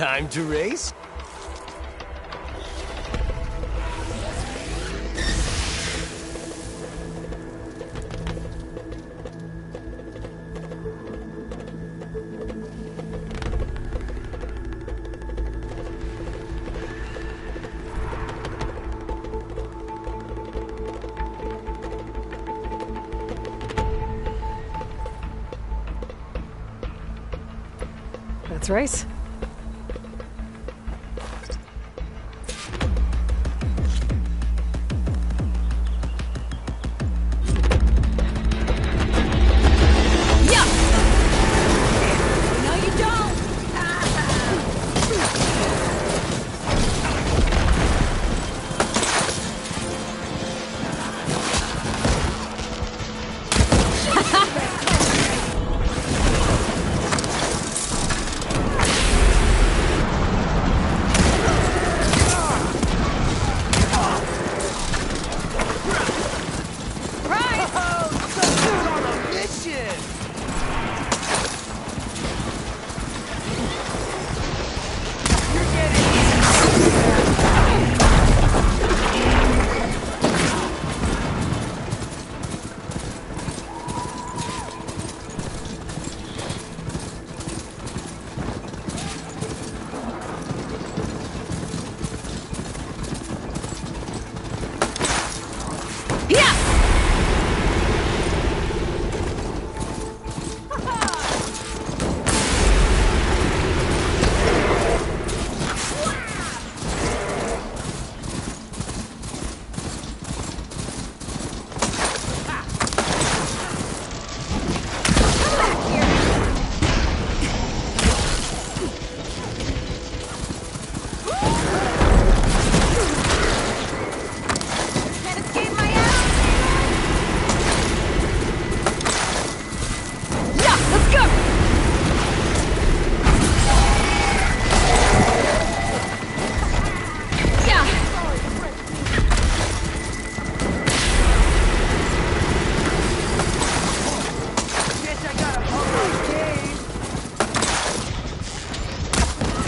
Time to race? Let's race.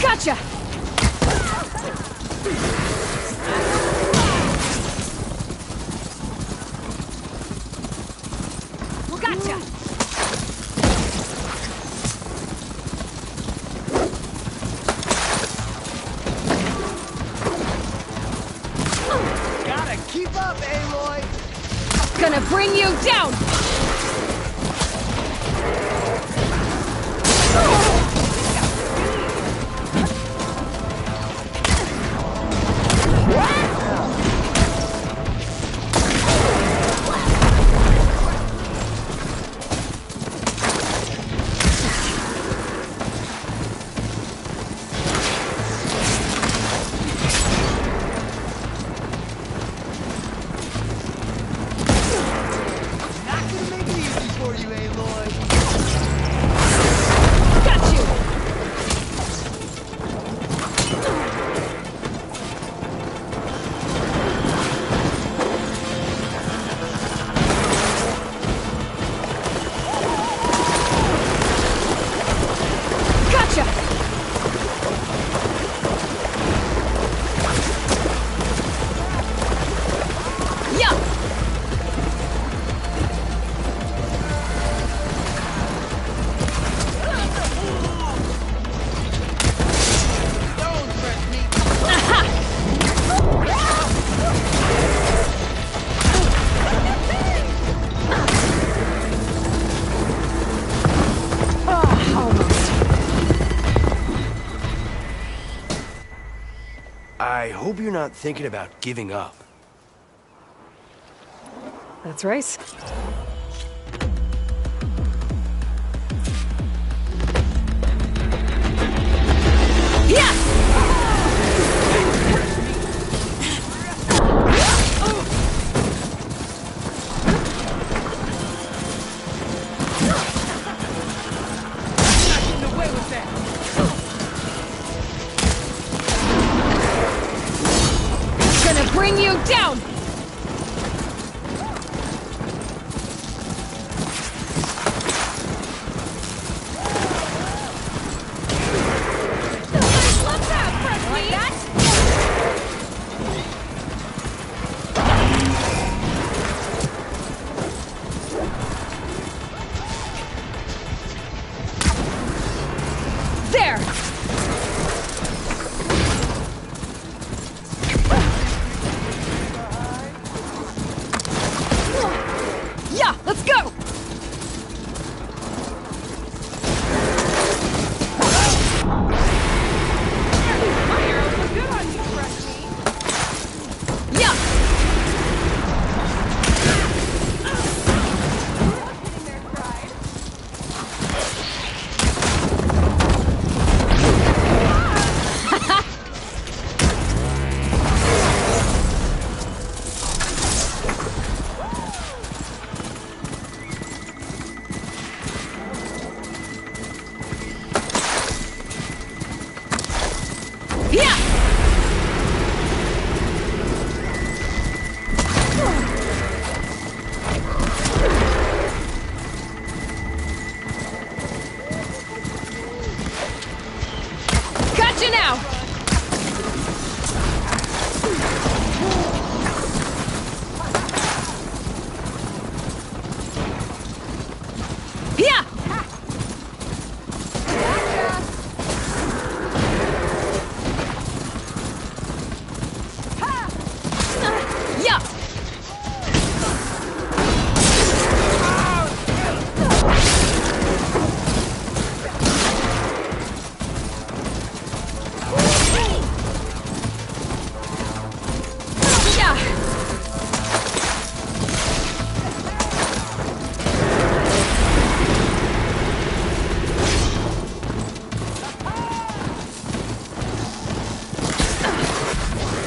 Gotcha! Well, gotcha! Gotta keep up, Aloy! Gonna bring you down! I hope you're not thinking about giving up. Let's race. Bring you down! there! Yeah, let's go! Yeah! Yeah! Gotcha now! Yeah! Yeah! Yeah!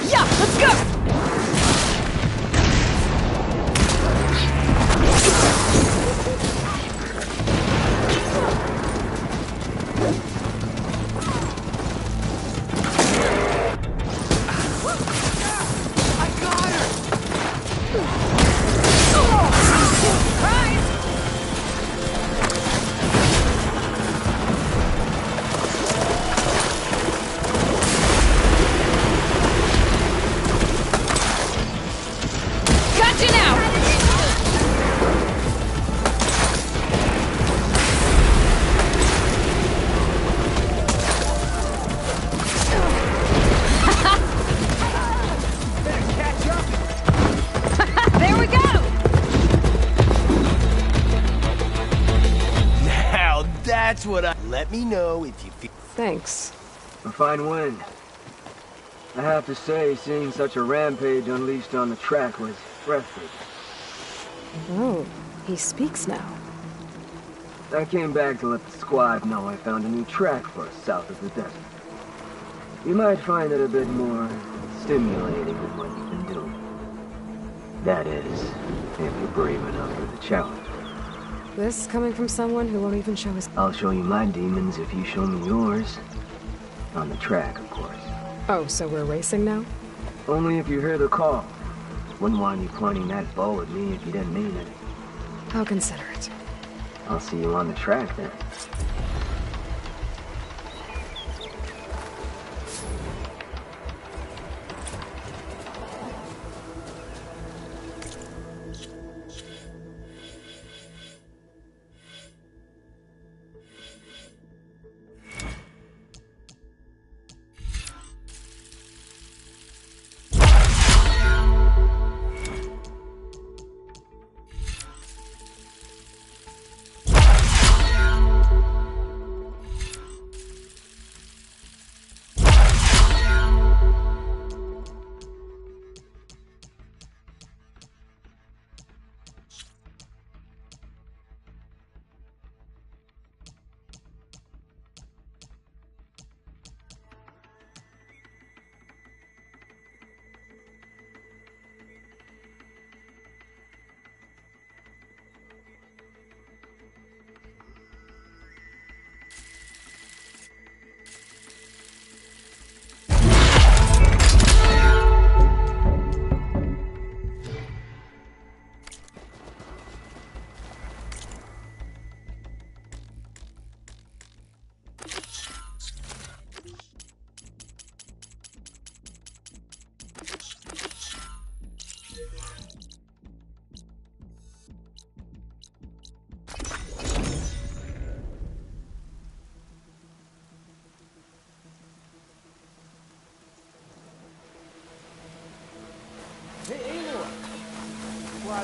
Yeah, let's go! I got her! Surprise! Gotcha now! Better catch up! There we go! Now that's what I... Let me know if you feel... Thanks. A fine win. I have to say, seeing such a rampage unleashed on the track was breathtaking. Oh, he speaks now. I came back to let the squad know I found a new track for us south of the desert. You might find it a bit more stimulating than what you've been doing. That is, if you're brave enough for the challenge. This coming from someone who won't even show his... I'll show you my demons if you show me yours. On the track, of course. Oh, so we're racing now? Only if you hear the call. Wouldn't want you pointing that bow at me if you didn't mean it. I'll consider it. I'll see you on the track then.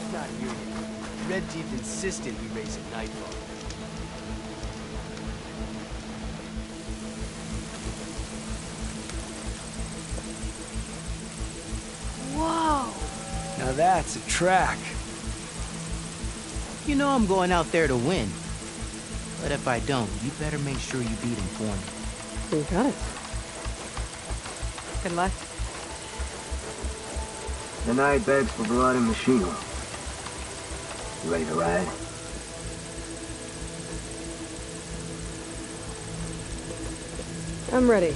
Squad's not here yet. Red Team insisted we race at nightfall. Whoa! Now that's a track. You know I'm going out there to win. But if I don't, you better make sure you beat him for me. You got it. Good luck. The night begs for blood and machine. You ready to ride? I'm ready.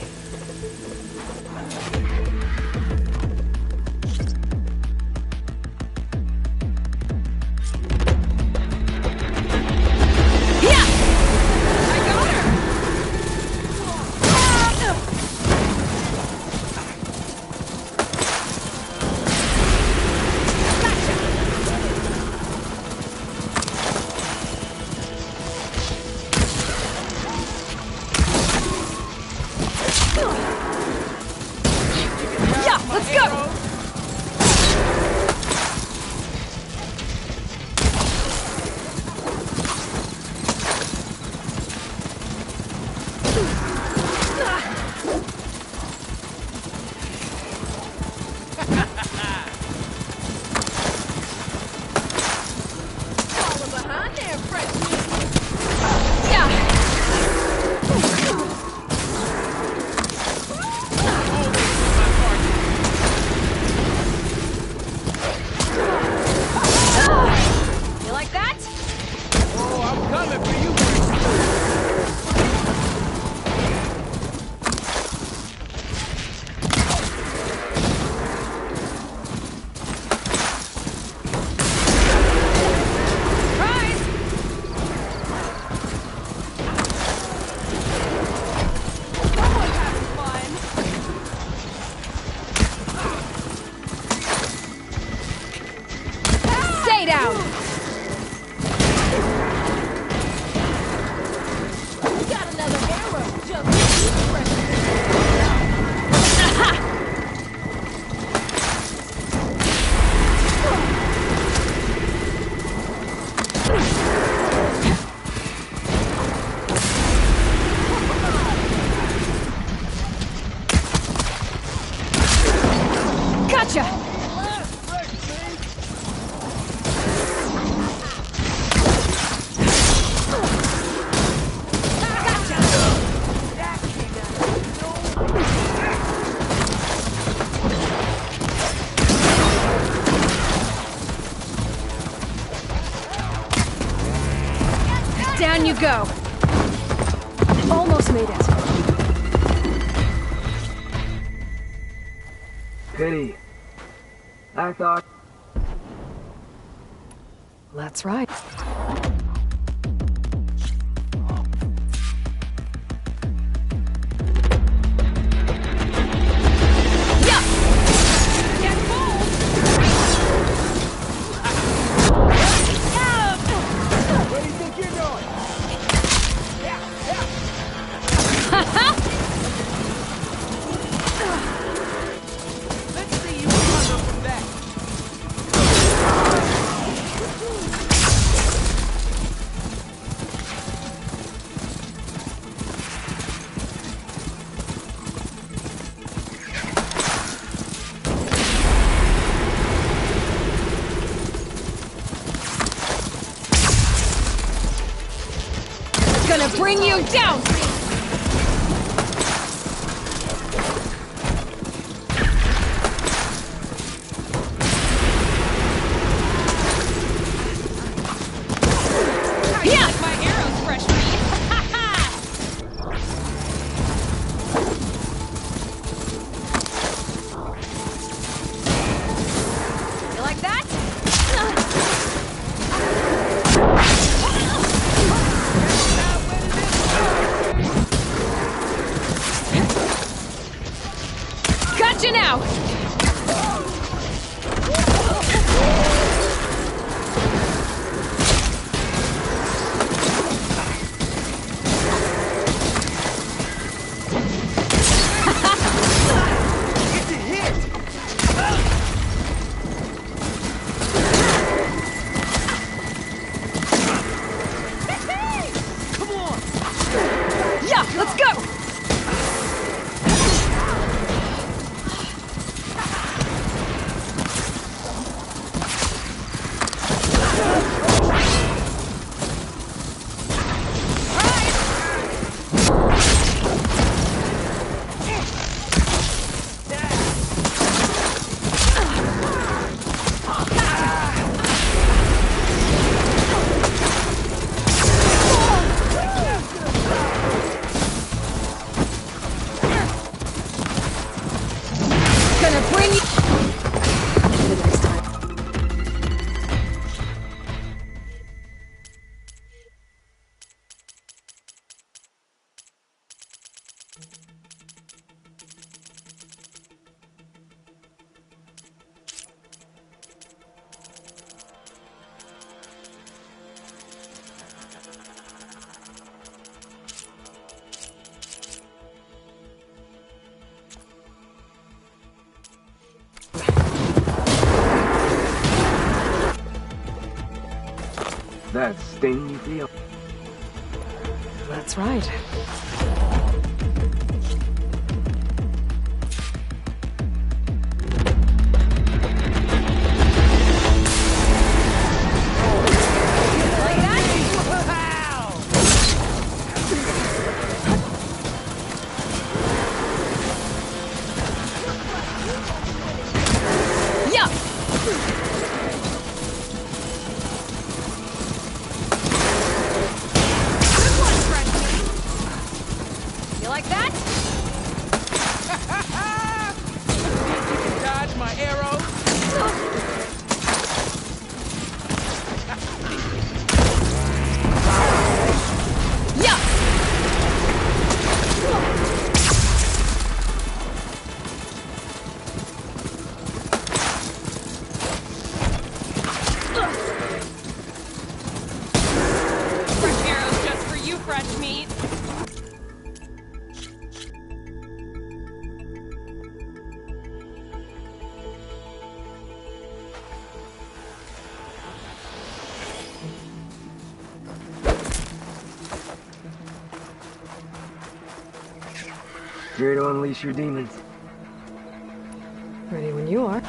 Down you go. Almost made it. Pity. I thought... Let's ride. Gonna bring you down! Yeah! Like my arrows fresh meat! You like that? Gotcha now! That sting you feel? That's right. You like that? You can dodge my arrows. Yeah! Fresh arrows just for you, fresh meat. Here to unleash your demons. Ready when you are.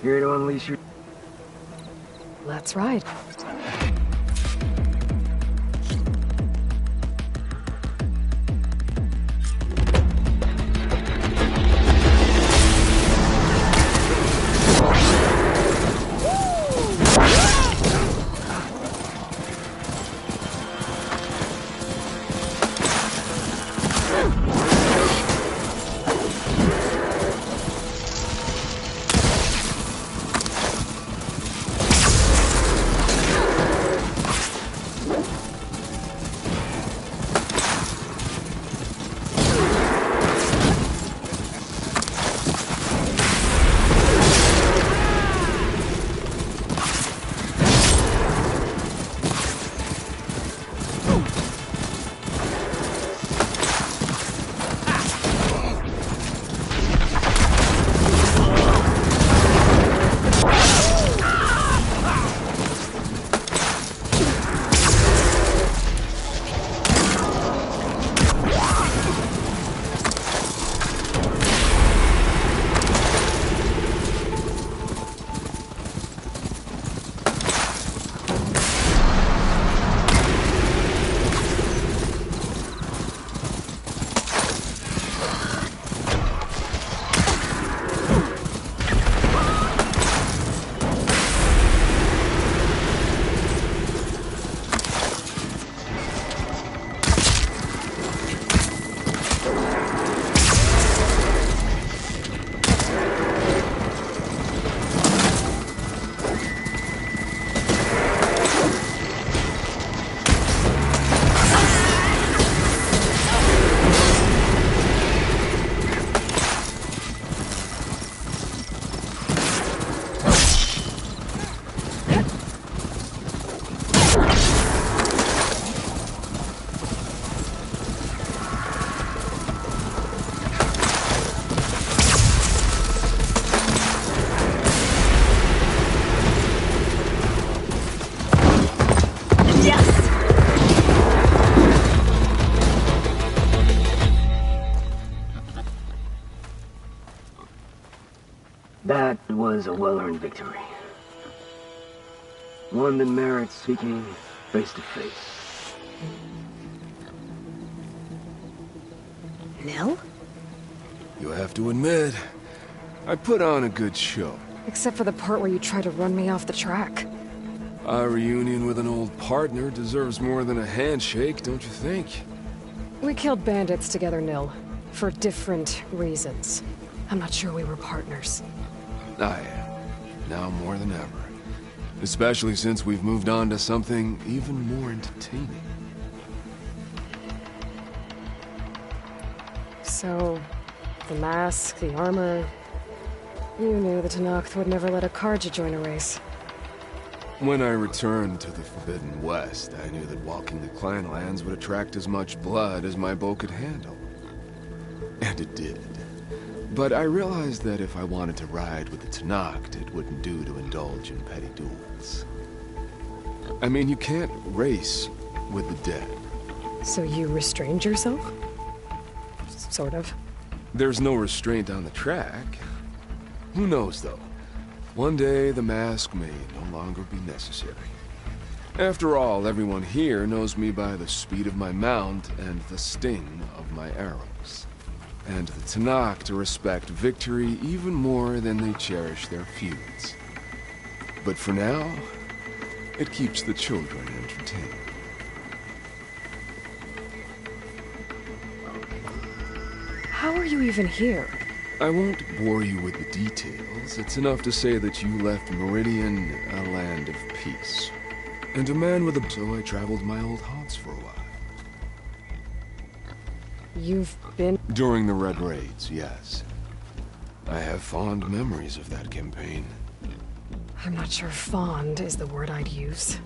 Here to unleash your... That's right. is a well-earned victory. One that merits speaking face to face. Nil? You have to admit, I put on a good show. Except for the part where you try to run me off the track. A reunion with an old partner deserves more than a handshake, don't you think? We killed bandits together, Nil. For different reasons. I'm not sure we were partners. I am. Now more than ever. Especially since we've moved on to something even more entertaining. So, the mask, the armor... You knew the Tenakth would never let a Karja join a race. When I returned to the Forbidden West, I knew that walking the clan lands would attract as much blood as my bow could handle. And it did. But I realized that if I wanted to ride with the Tenakth, it wouldn't do to indulge in petty duels. I mean, you can't race with the dead. So you restrained yourself? Sort of. There's no restraint on the track. Who knows, though? One day, the mask may no longer be necessary. After all, everyone here knows me by the speed of my mount and the sting of my arrows. And the Tenakth respect victory even more than they cherish their feuds. But for now, it keeps the children entertained. How are you even here? I won't bore you with the details. It's enough to say that you left Meridian a land of peace. And a man with a... So I traveled my old haunts for a while. You've been... During the Red Raids, yes. I have fond memories of that campaign. I'm not sure fond is the word I'd use.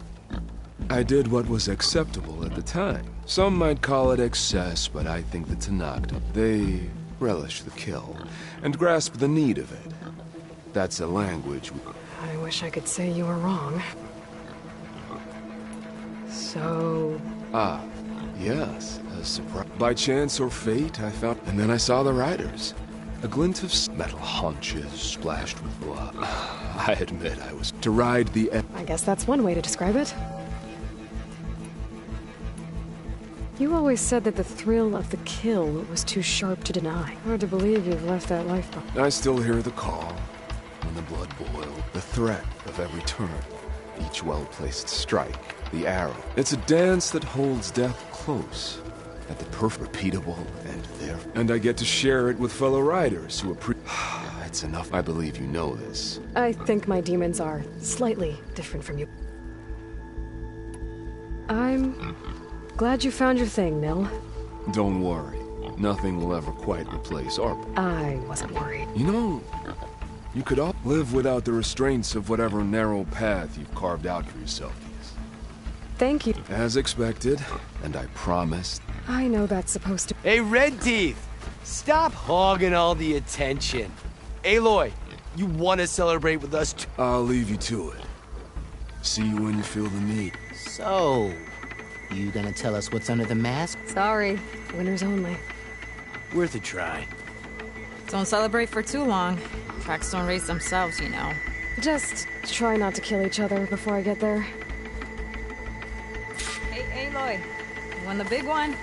I did what was acceptable at the time. Some might call it excess, but I think the Tenakth, they relish the kill and grasp the need of it. That's a language. I wish I could say you were wrong. So... Ah, yes, a surprise. By chance or fate, I found... And then I saw the riders. A glint of metal haunches splashed with blood. I admit I was to ride the... I guess that's one way to describe it. You always said that the thrill of the kill was too sharp to deny. Hard to believe you've left that life behind. I still hear the call, when the blood boiled, the threat of every turn, each well-placed strike, the arrow. It's a dance that holds death close, at the repeatable, and there. And I get to share it with fellow riders who It's enough. I believe you know this. I think my demons are slightly different from you. I'm glad you found your thing, Nil. Don't worry. Nothing will ever quite replace our... I wasn't worried. You know, you could all live without the restraints of whatever narrow path you've carved out for yourself. Thank you. As expected, and I promised. I know that's supposed to... Hey, Red Teeth! Stop hogging all the attention. Aloy, you want to celebrate with us too? I'll leave you to it. See you when you feel the need. So, you gonna tell us what's under the mask? Sorry. Winners only. Worth a try. Don't celebrate for too long. Tracks don't race themselves, you know. Just try not to kill each other before I get there. Hey, Aloy. You won the big one?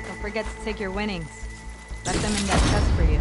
Don't forget to take your winnings. Left them in that chest for you.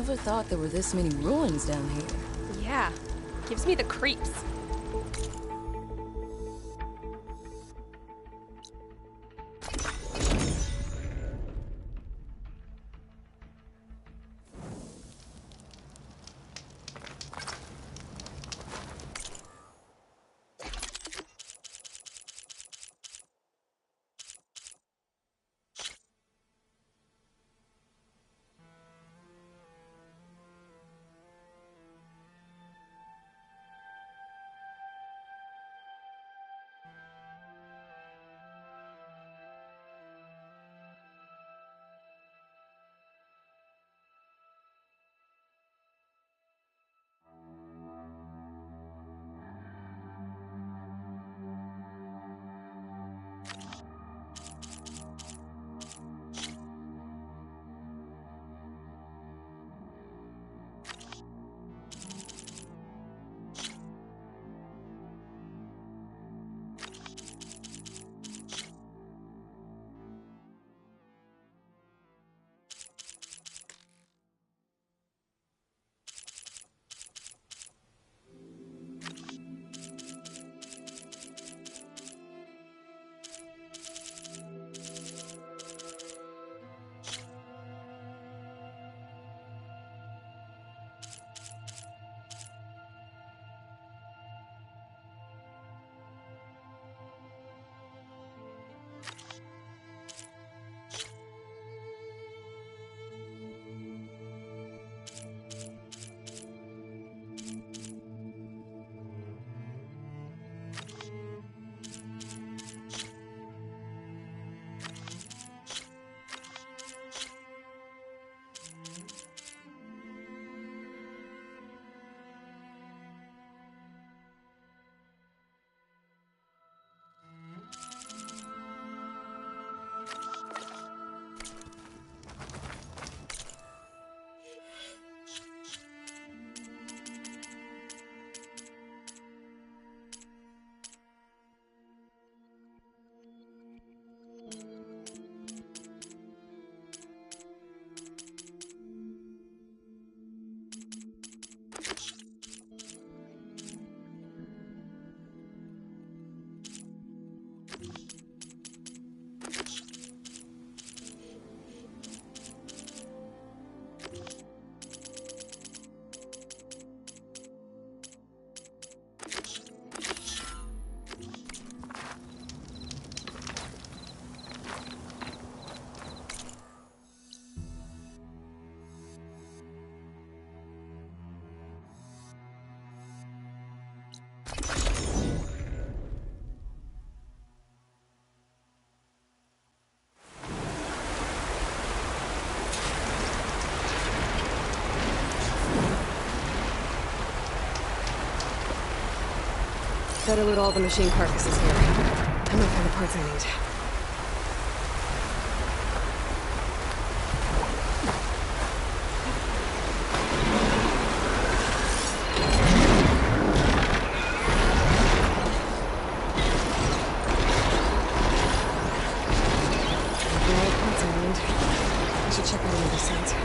Never thought there were this many ruins down here. Yeah, gives me the creeps. Better loot all the machine carcasses here. I might find the parts I need. All the parts I need. I should check out another site.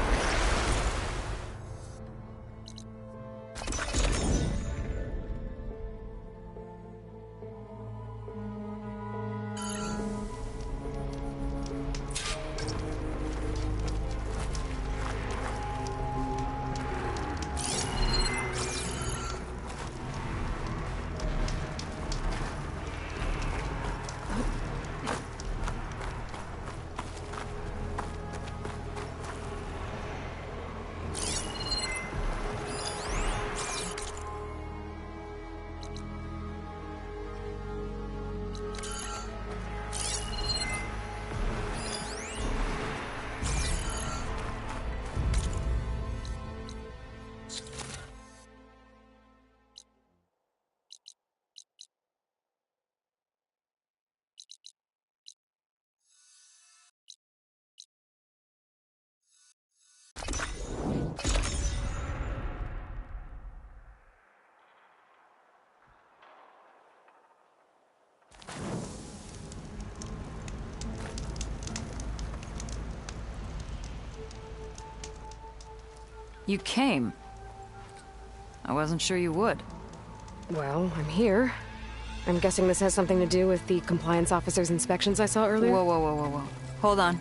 You came. I wasn't sure you would. Well, I'm here. I'm guessing this has something to do with the compliance officer's inspections I saw earlier? Whoa. Hold on.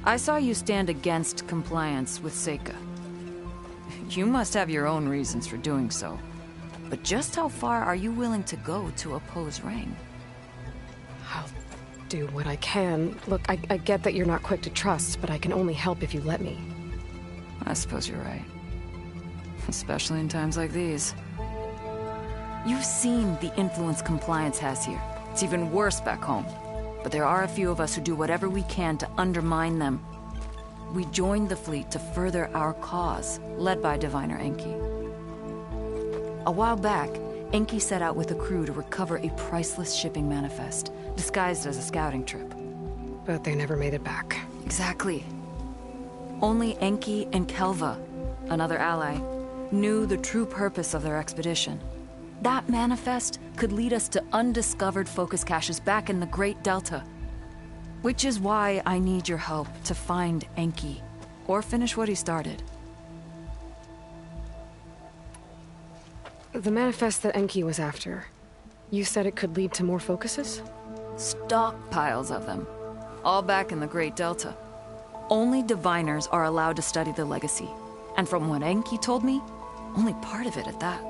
I saw you stand against compliance with Seika. You must have your own reasons for doing so. But just how far are you willing to go to oppose Rang? I'll do what I can. Look, I get that you're not quick to trust, but I can only help if you let me. I suppose you're right. Especially in times like these. You've seen the influence compliance has here. It's even worse back home. But there are a few of us who do whatever we can to undermine them. We joined the fleet to further our cause, led by Diviner Enki. A while back, Enki set out with a crew to recover a priceless shipping manifest, disguised as a scouting trip. But they never made it back. Exactly. Only Enki and Kelva, another ally, knew the true purpose of their expedition. That manifest could lead us to undiscovered focus caches back in the Great Delta. Which is why I need your help to find Enki, or finish what he started. The manifest that Enki was after, you said it could lead to more focuses? Stockpiles of them, all back in the Great Delta. Only diviners are allowed to study the legacy, and from what Enki told me, only part of it at that.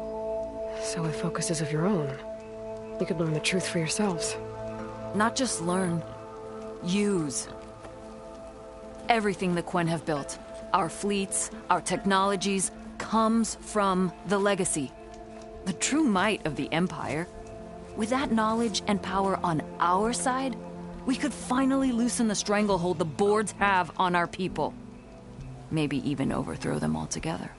So with focuses of your own, you could learn the truth for yourselves. Not just learn, use. Everything the Quen have built, our fleets, our technologies, comes from the legacy. The true might of the Empire. With that knowledge and power on our side, we could finally loosen the stranglehold the boards have on our people. Maybe even overthrow them altogether.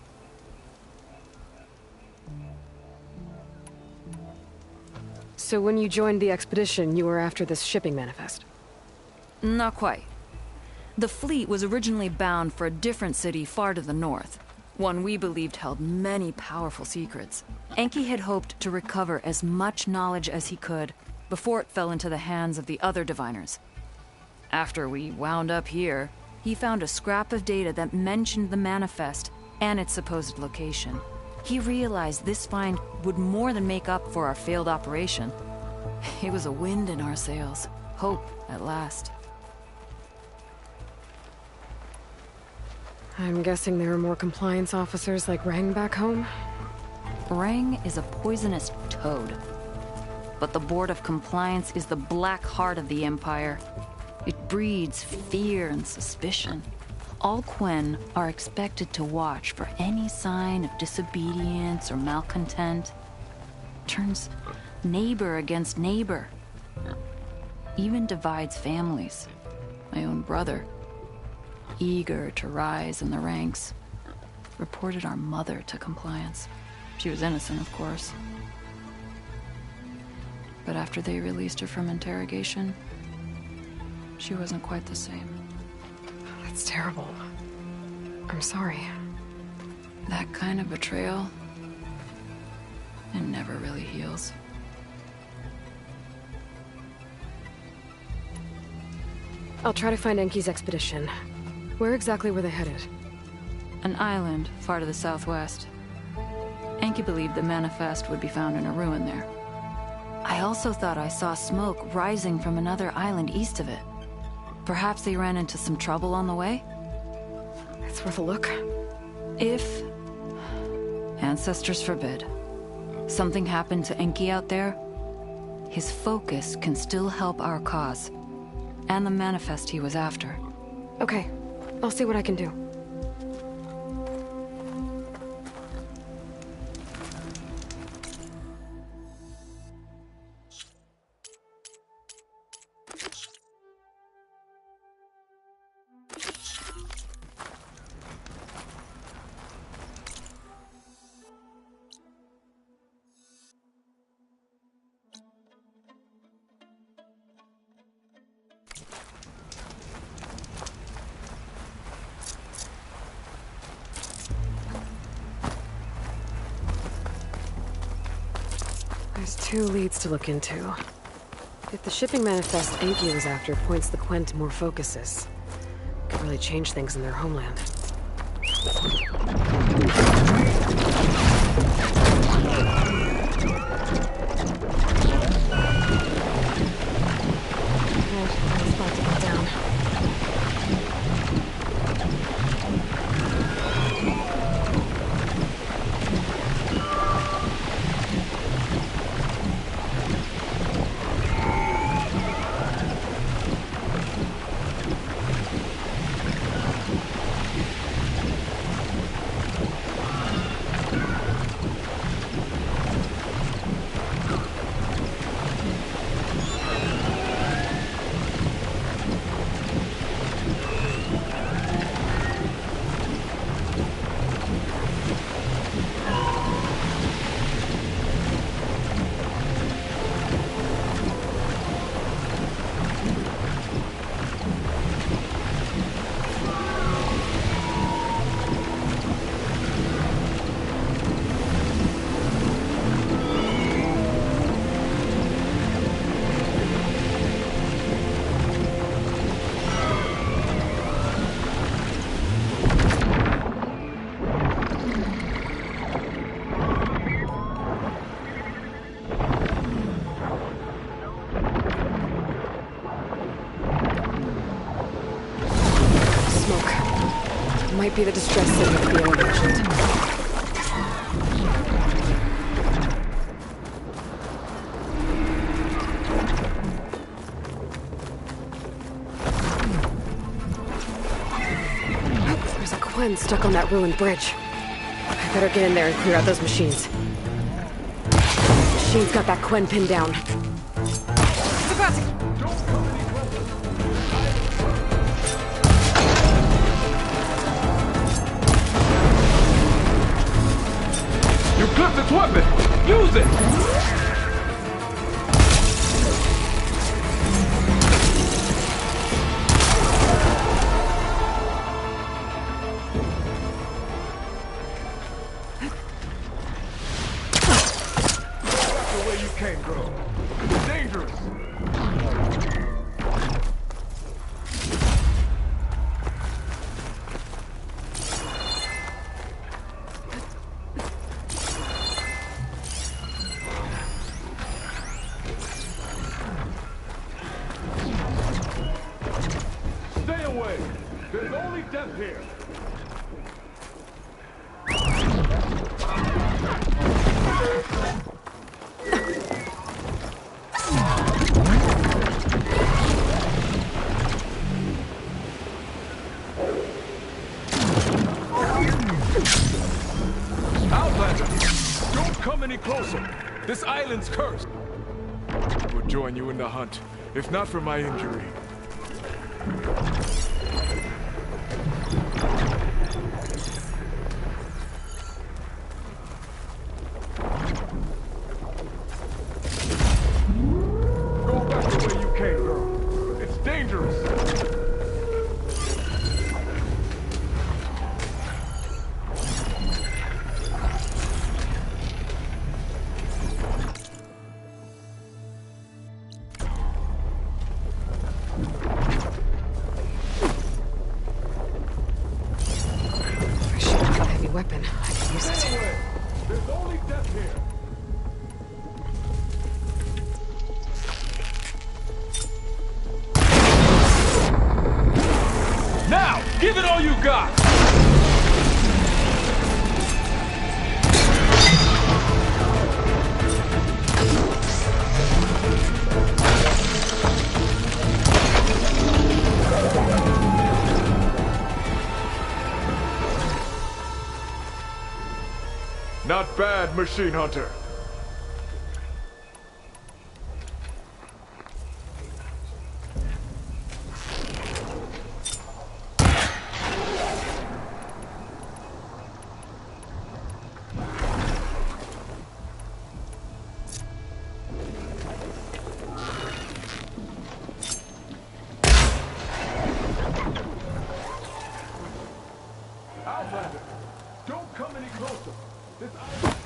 So when you joined the expedition, you were after this shipping manifest? Not quite. The fleet was originally bound for a different city far to the north. One we believed held many powerful secrets. Enki had hoped to recover as much knowledge as he could before it fell into the hands of the other diviners. After we wound up here, he found a scrap of data that mentioned the manifest and its supposed location. He realized this find would more than make up for our failed operation. It was a wind in our sails. Hope, at last. I'm guessing there are more compliance officers like Rang back home? Rang is a poisonous toad. But the Board of Compliance is the black heart of the Empire. It breeds fear and suspicion. All Quen are expected to watch for any sign of disobedience or malcontent. Turns neighbor against neighbor. Even divides families. My own brother, eager to rise in the ranks, reported our mother to compliance. She was innocent, of course. But after they released her from interrogation, she wasn't quite the same. That's terrible. I'm sorry. That kind of betrayal, it never really heals. I'll try to find Enki's expedition. Where exactly were they headed? An island far to the southwest. Enki believed the manifest would be found in a ruin there. I also thought I saw smoke rising from another island east of it. Perhaps they ran into some trouble on the way? It's worth a look. If, ancestors forbid, something happened to Enki out there, his focus can still help our cause, and the manifest he was after. Okay, I'll see what I can do. There's 2 leads to look into. If the shipping manifest Enki was after points the Quen to more focuses, it could really change things in their homeland. Might be the distress signal Theo mentioned. There's a Quen stuck on that ruined bridge. I better get in there and clear out those machines. Machine's got that Quen pinned down. It's about to... Clip its weapon! Use it! That's the way you came, girl. It's dangerous. There's only death here. Outlander, don't come any closer. This island's cursed. I would join you in the hunt, if not for my injury. Weapon. I can use it. There's only death here. Now, give it all you got. Not bad, Machine Hunter. Outlander, don't come any closer. This island...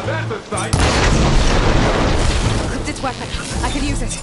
That's a sight! Clipped its weapon. I could use it.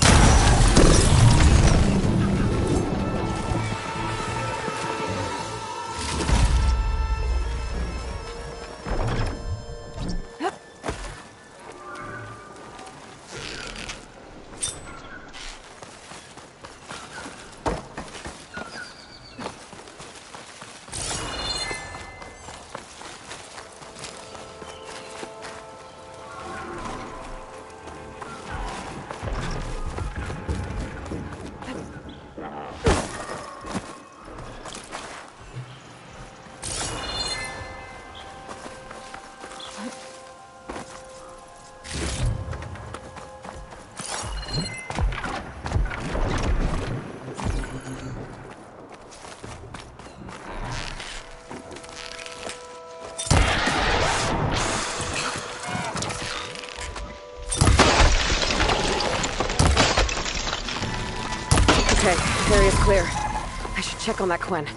Okay, area's clear. I should check on that Quinn.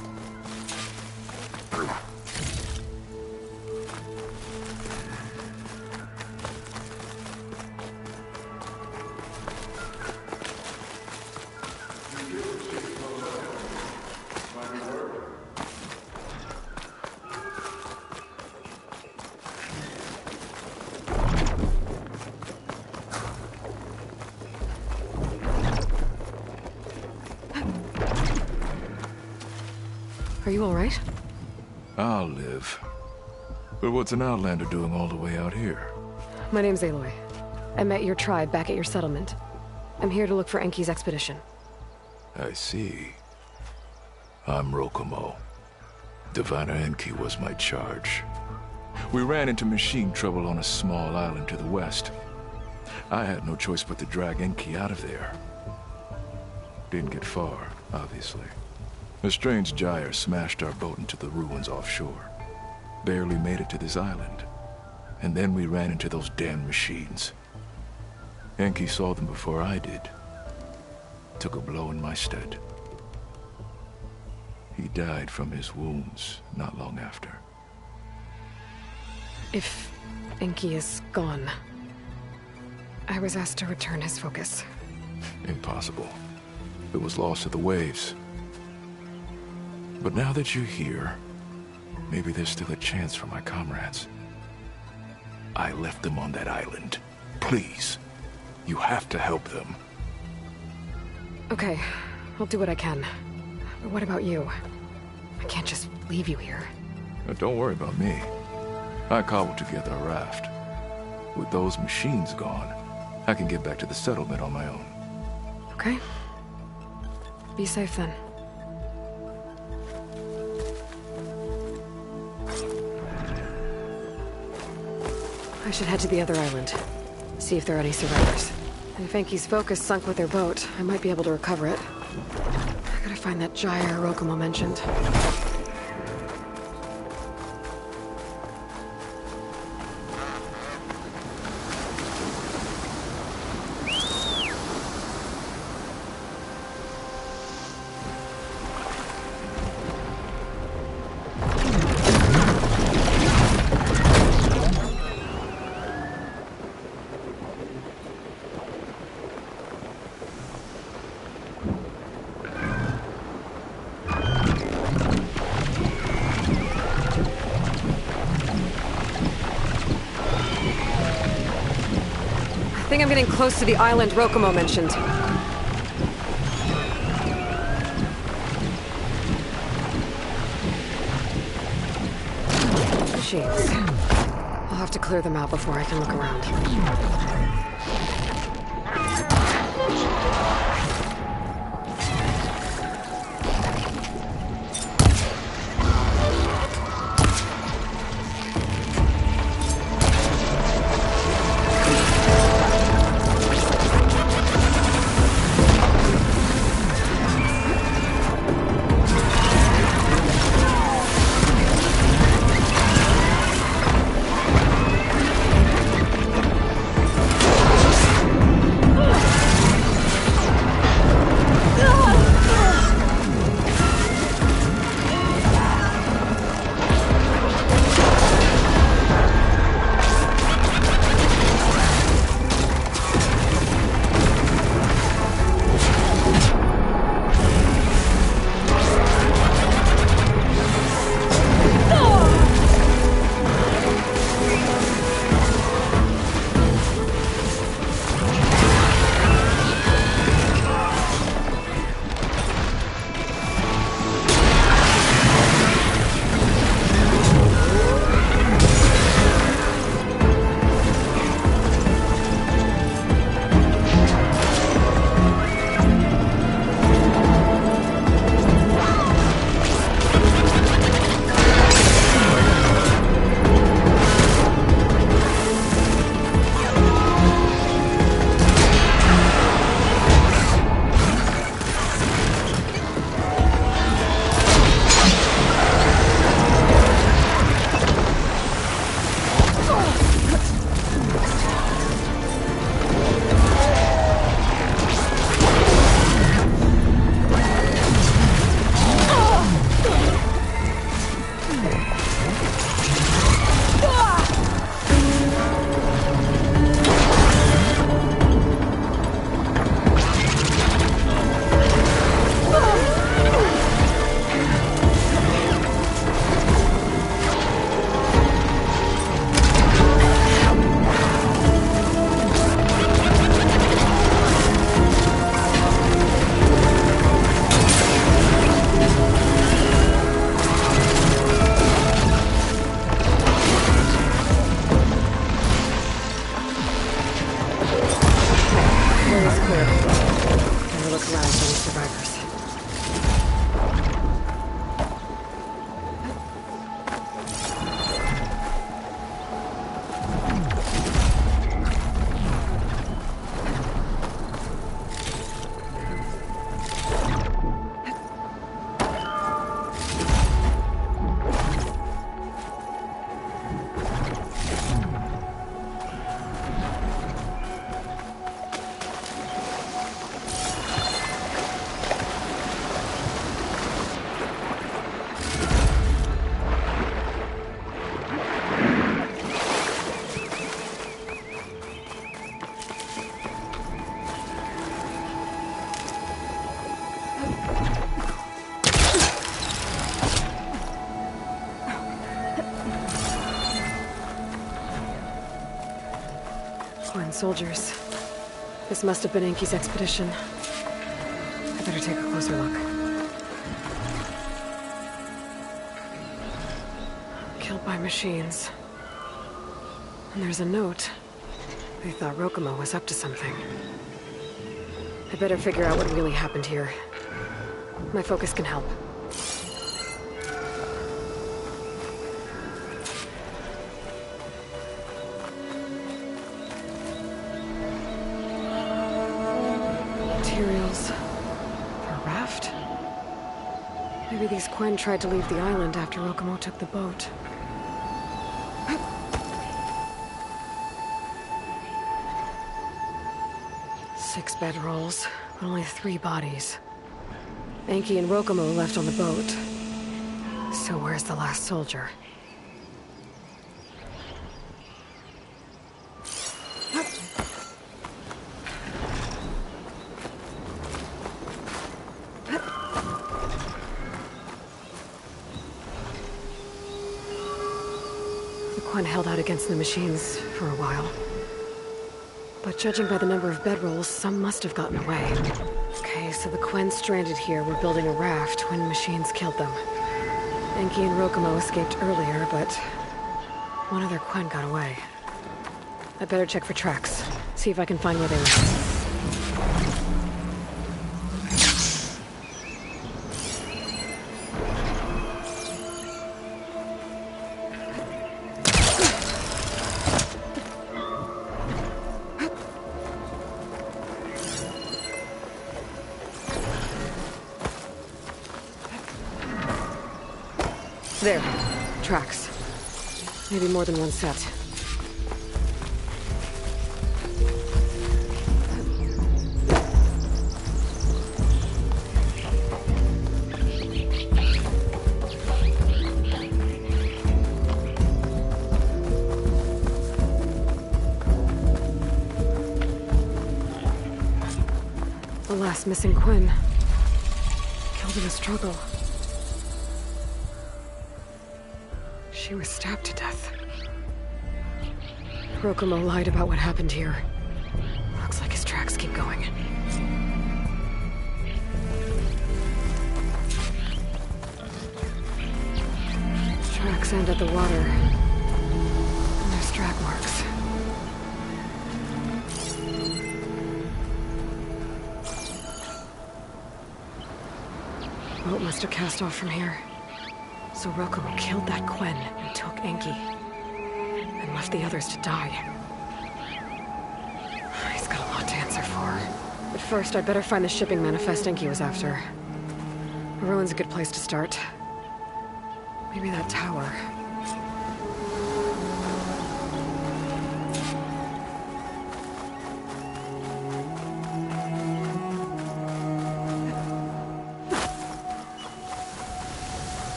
Are you all right? I'll live. But what's an outlander doing all the way out here? My name's Aloy. I met your tribe back at your settlement. I'm here to look for Enki's expedition. I see. I'm Rokomo. Diviner Enki was my charge. We ran into machine trouble on a small island to the west. I had no choice but to drag Enki out of there. Didn't get far, obviously. A strange gyre smashed our boat into the ruins offshore. Barely made it to this island. And then we ran into those damn machines. Enki saw them before I did. Took a blow in my stead. He died from his wounds not long after. If Enki is gone, I was asked to return his focus. Impossible. It was lost to the waves. But now that you're here, maybe there's still a chance for my comrades. I left them on that island. Please, you have to help them. Okay, I'll do what I can. But what about you? I can't just leave you here. Don't worry about me. I cobbled together a raft. With those machines gone, I can get back to the settlement on my own. Okay. Be safe then. I should head to the other island. See if there are any survivors. And if Enki's focus sunk with their boat, I might be able to recover it. I gotta find that gyre Rokomo mentioned. I think I'm getting close to the island Rokomo mentioned. Machines. I'll have to clear them out before I can look around. Quinn soldiers. This must have been Enki's expedition. I better take a closer look. Killed by machines. And there's a note. They thought Rokumo was up to something. I better figure out what really happened here. My focus can help. Materials for a raft? Maybe these Quinn tried to leave the island after Rokumo took the boat. 6 bedrolls, but only 3 bodies. Enki and Rokumo left on the boat. So where's the last soldier? The Quinn held out against the machines for a while. But judging by the number of bedrolls, some must have gotten away. Okay, so the Quinn stranded here were building a raft when machines killed them. Enki and Rokumo escaped earlier, but one of their Quinn got away. I better check for tracks, see if I can find where they went. There. Tracks. Maybe more than one set. The last missing Quinn. Killed in a struggle. She was stabbed to death. Rokumo lied about what happened here. Looks like his tracks keep going. Tracks end at the water. And there's drag marks. Boat must have cast off from here. So Rokumo killed that Quinn and took Enki. And left the others to die. He's got a lot to answer for. But first, I'd better find the shipping manifest Enki was after. A ruin's a good place to start. Maybe that tower.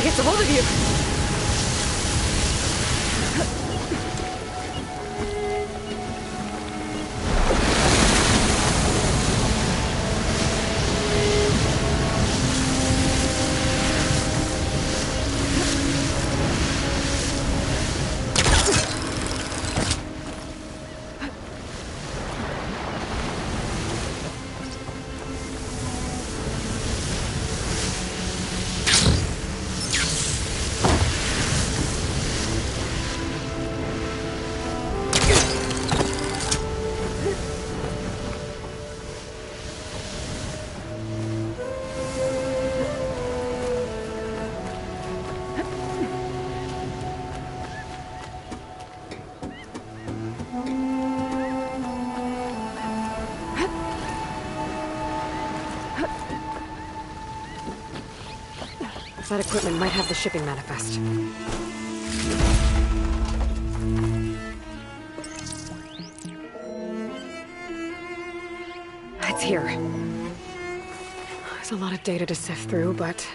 Gets a hold of you. That equipment might have the shipping manifest. It's here. There's a lot of data to sift through, but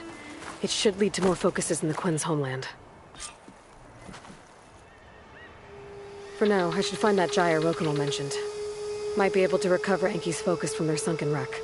it should lead to more focuses in the Quinn's homeland. For now, I should find that gyre Rokumo mentioned. Might be able to recover Enki's focus from their sunken wreck.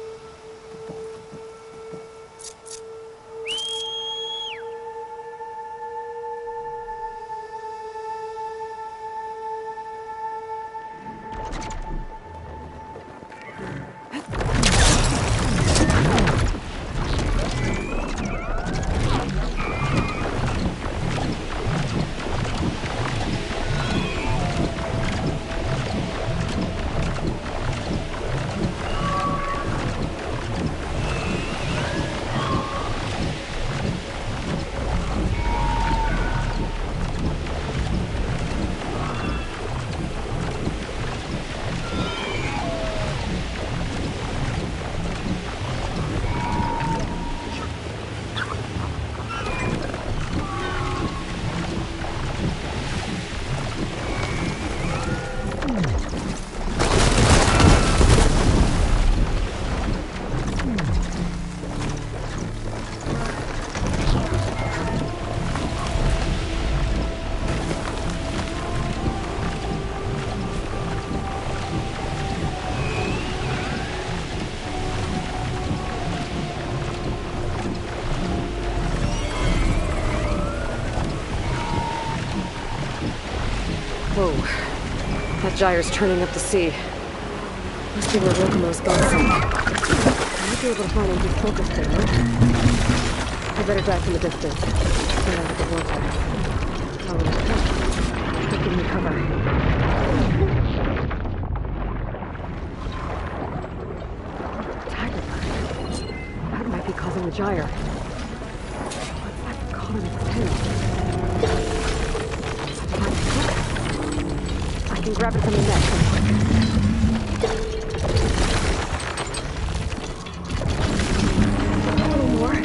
Whoa. That gyre's turning up the sea. Must be where Rokomo's gone some. I might be able to find a good focus there, though. I better dive from a distance. Get out of the vortex. Oh, no. Don't give me cover. Tiger bird. That might be causing the gyre. What's that caught in its tail? I can grab it from the neck real quick. A little more.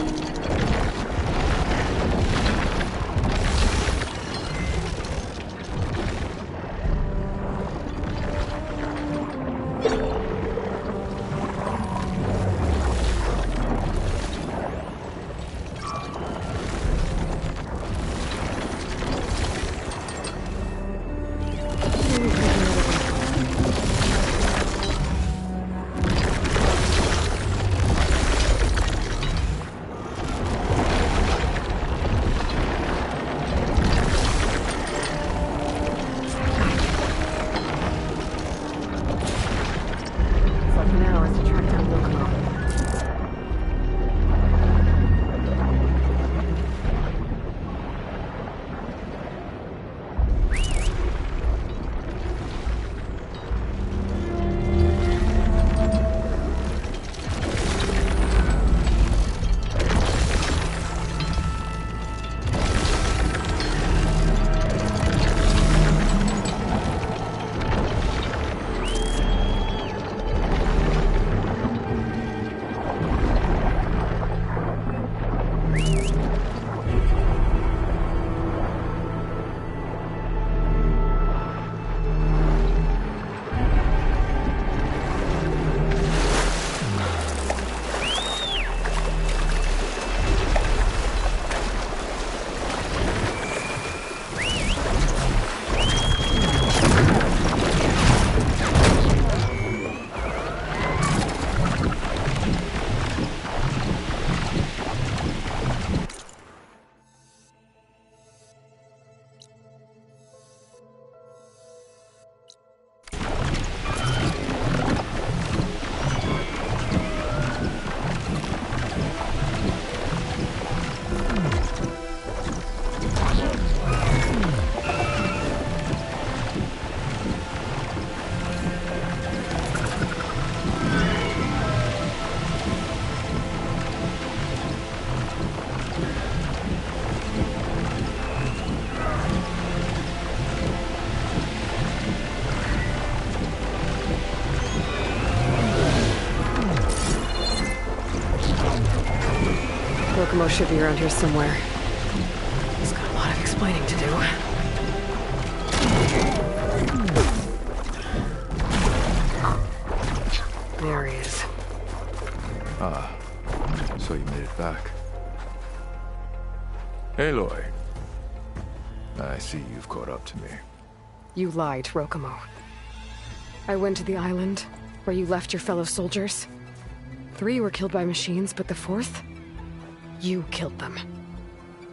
Rokomo should be around here somewhere. He's got a lot of explaining to do. There he is. Ah, so you made it back. Aloy. I see you've caught up to me. You lied, Rokomo. I went to the island, where you left your fellow soldiers. 3 were killed by machines, but the 4th? You killed them.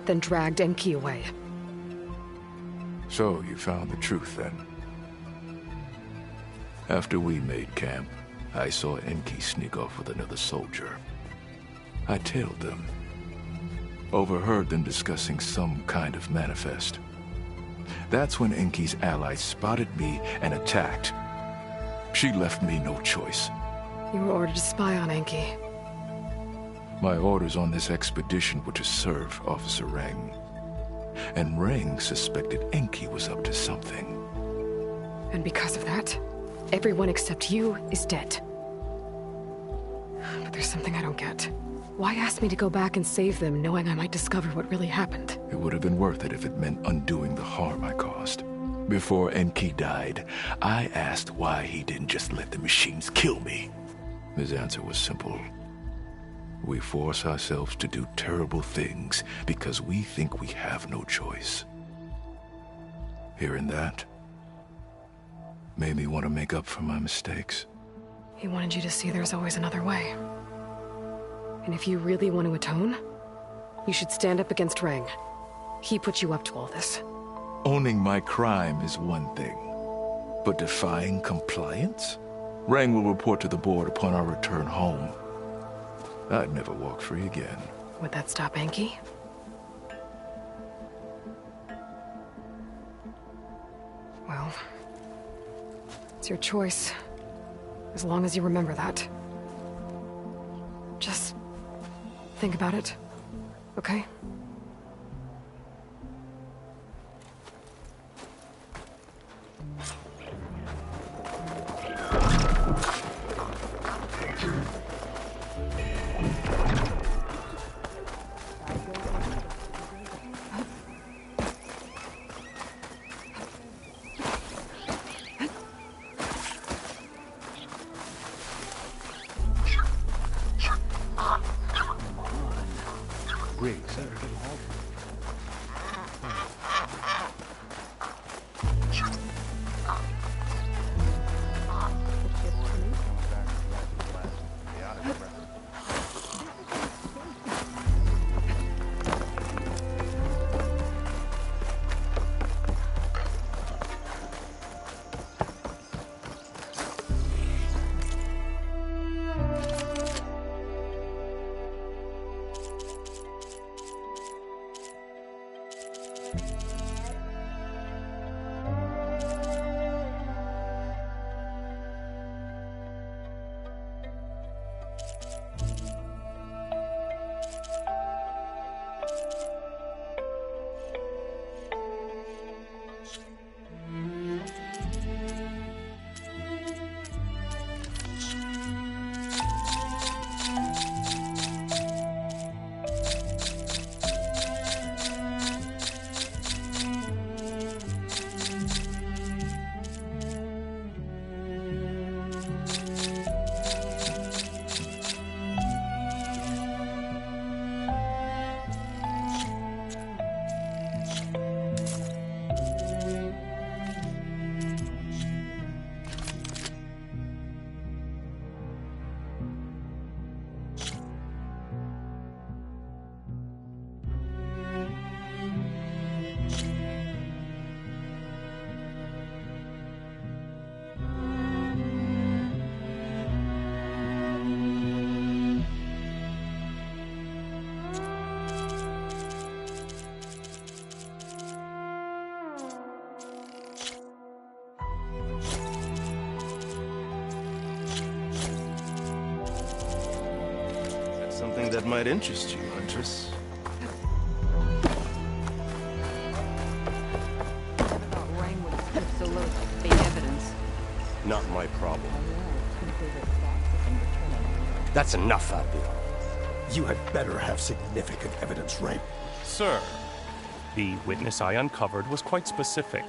Then dragged Enki away. So you found the truth then? After we made camp, I saw Enki sneak off with another soldier. I tailed them. Overheard them discussing some kind of manifest. That's when Enki's allies spotted me and attacked. She left me no choice. You were ordered to spy on Enki. My orders on this expedition were to serve Officer Reng. And Reng suspected Enki was up to something. And because of that, everyone except you is dead. But there's something I don't get. Why ask me to go back and save them, knowing I might discover what really happened? It would have been worth it if it meant undoing the harm I caused. Before Enki died, I asked why he didn't just let the machines kill me. His answer was simple. We force ourselves to do terrible things because we think we have no choice. Hearing that made me want to make up for my mistakes. He wanted you to see there's always another way. And if you really want to atone, you should stand up against Reng. He put you up to all this. Owning my crime is one thing, but defying compliance? Reng will report to the board upon our return home. I'd never walk free again. Would that stop Enki? Well, it's your choice. As long as you remember that. Just think about it, okay? Something that might interest you, Huntress. Rang would stoop so low to fake evidence. Not my problem. That's enough, Abby. You had better have significant evidence, Ray. Sir, the witness I uncovered was quite specific.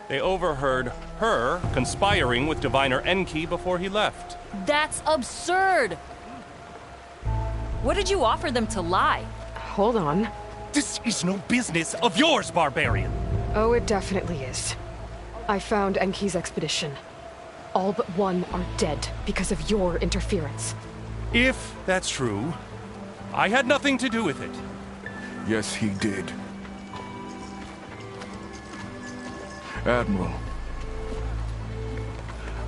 They overheard her conspiring with Diviner Enki before he left. That's absurd! What did you offer them to lie? Hold on. This is no business of yours, barbarian! Oh, it definitely is. I found Enki's expedition. all but one are dead because of your interference. If that's true, I had nothing to do with it. Yes, he did. Admiral,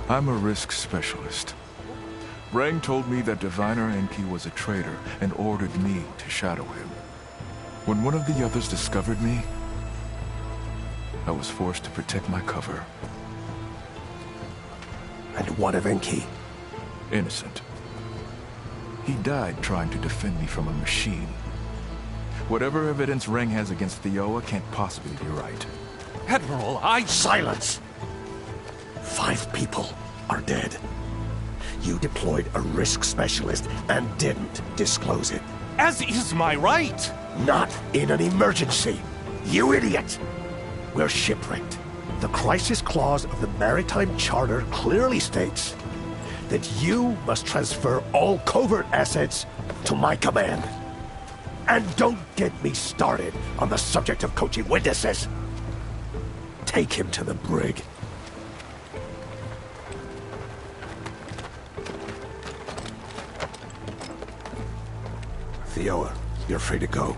I'm a risk specialist. Rang told me that Diviner Enki was a traitor and ordered me to shadow him. When one of the others discovered me, I was forced to protect my cover. And what of Enki? Innocent. He died trying to defend me from a machine. Whatever evidence Rang has against Theoa can't possibly be right. Admiral, Silence! 5 people are dead. You deployed a risk specialist and didn't disclose it. As is my right! Not in an emergency! You idiot! We're shipwrecked. The crisis clause of the Maritime Charter clearly states that you must transfer all covert assets to my command. And don't get me started on the subject of coaching witnesses. Take him to the brig. Theoa, you're free to go.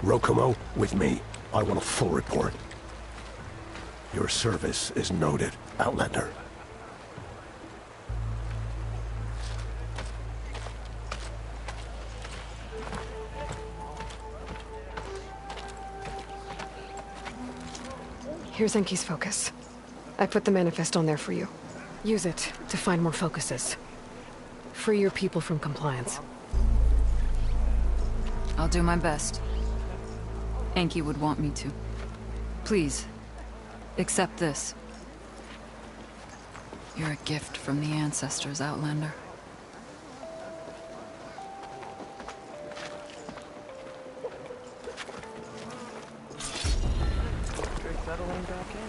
Rokomo, with me. I want a full report. Your service is noted, Outlander. Here's Enki's focus. I put the manifest on there for you. Use it to find more focuses. Free your people from compliance. I'll do my best. Enki would want me to. Please, accept this. You're a gift from the ancestors, Outlander. Settling back in.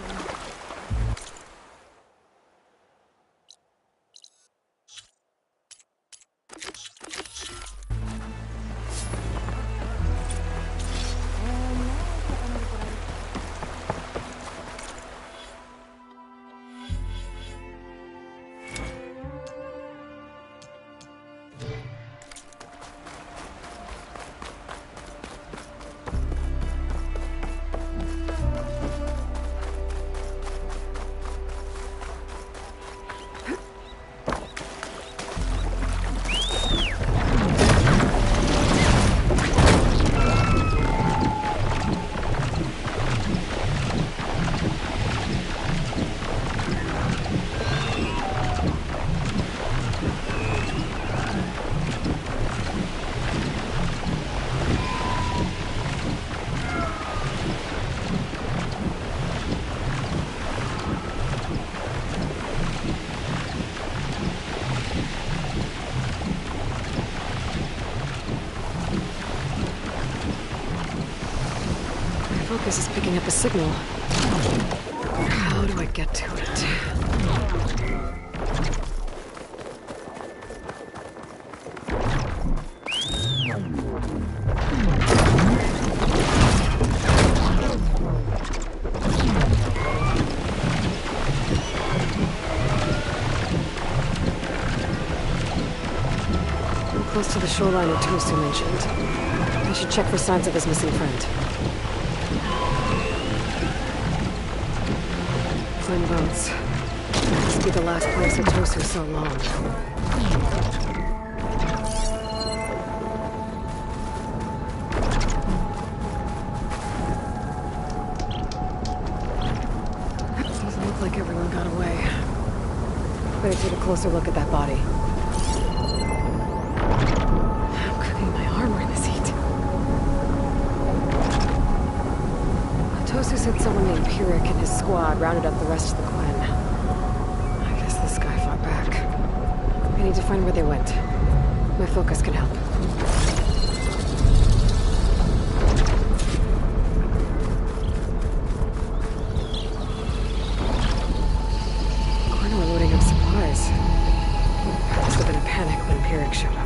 Focus is picking up a signal. How do I get to it? I'm close to the shoreline that Tosu mentioned. I should check for signs of his missing friend. Twin boats. This must be the last place that Tosu so long. Doesn't look like everyone got away. Better take a closer look at that body. I'm cooking my armor in this heat. Tosu said someone named Pyrrhic and his squad rounded up the rest of the Quen. I guess this guy fought back. I need to find where they went. My focus can help. Quen were loading up supplies. There must have been a panic when Pyrrhic showed up.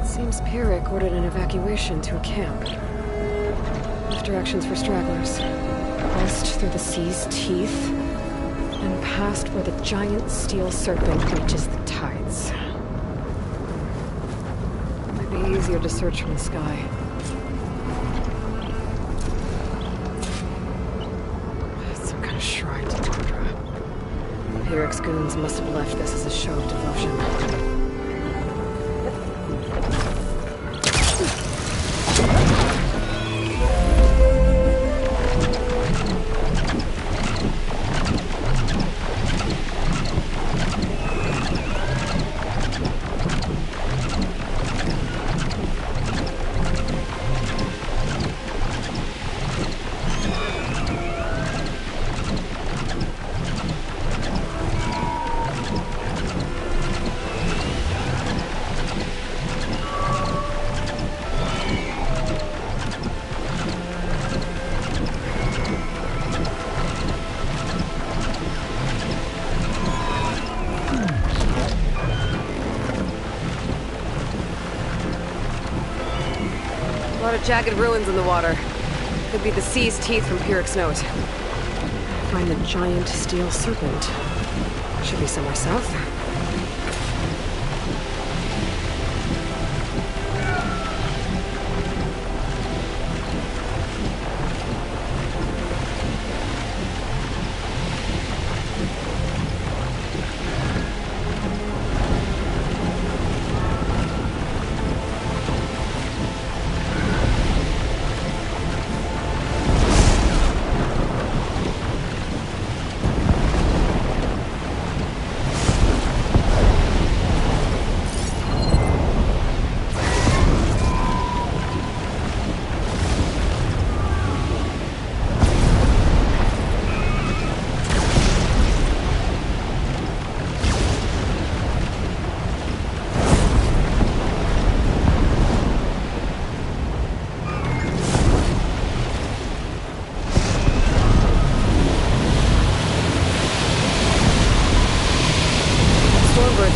Seems Pyrrhic ordered an evacuation to a camp. If directions for stragglers. West through the sea's teeth, and past where the giant steel serpent reaches the tides. Might be easier to search from the sky. Some kind of shrine to Tundra. Pyrrhic's goons must have left this as a show of devotion. A lot of jagged ruins in the water. Could be the sea's teeth from Pyrrhic's note. Find the giant steel serpent. Should be somewhere south.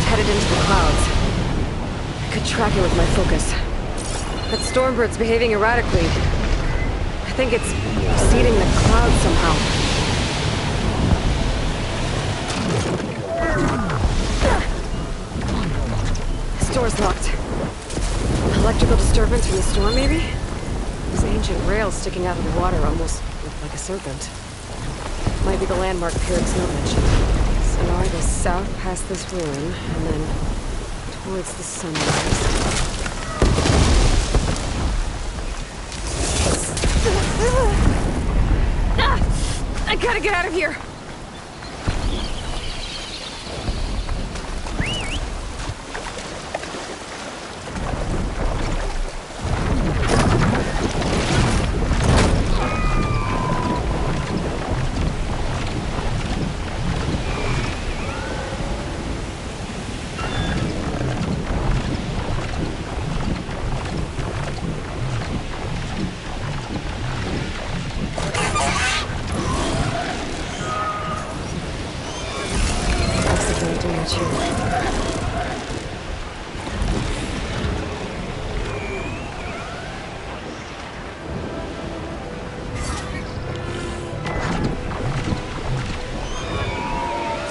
Headed into the clouds. I could track it with my focus. That Stormbird's behaving erratically. I think it's seeding the clouds somehow. This door's locked. Electrical disturbance from the storm, maybe? Those ancient rails sticking out of the water almost look like a serpent. Might be the landmark Pyrrhic's note mentioned. North is south past this ruin, and then towards the sunrise. I gotta get out of here!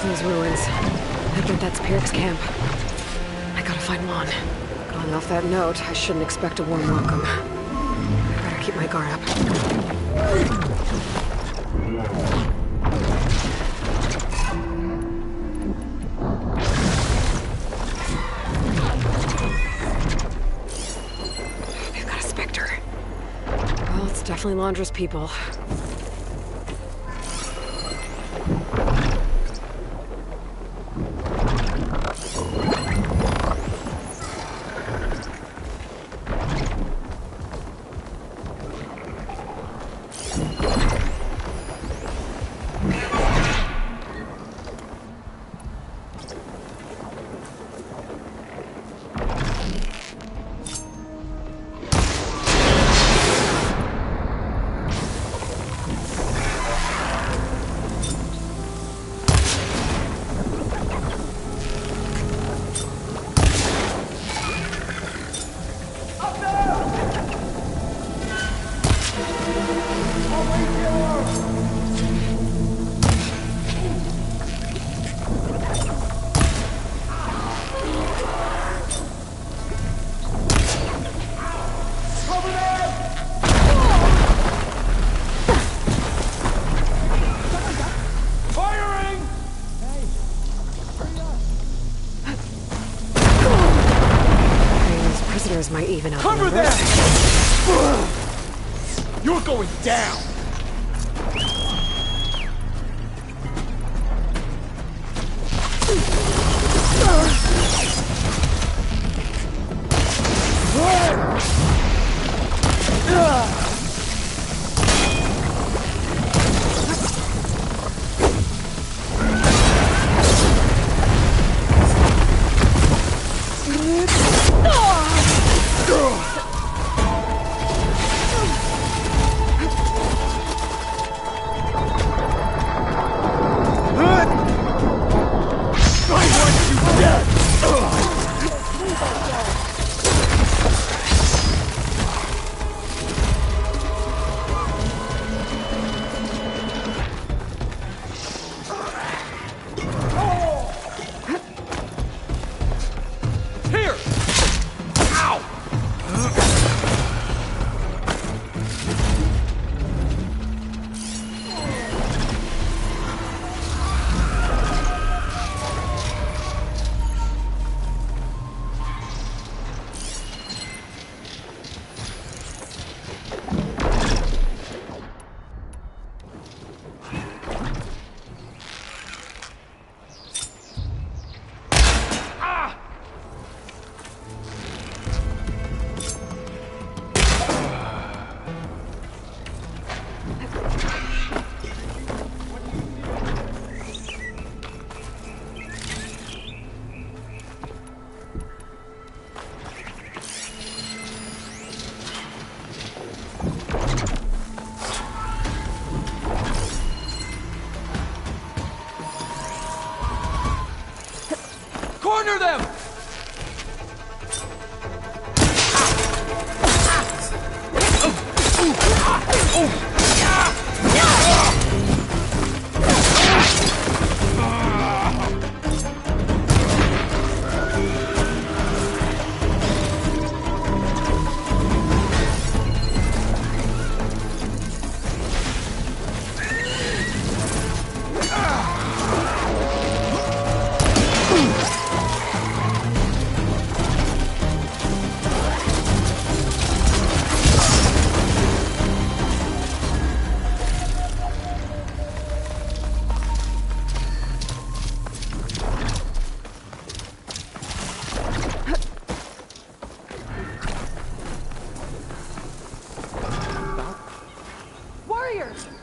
Those ruins. I bet that's Pyrrhic's camp. I gotta find Lon. Going off that note, I shouldn't expect a warm welcome. I better keep my guard up. They've got a Spectre. Well, it's definitely Londra's people. prisoners might even out the Cover numbers. them! You're going down! Corner them!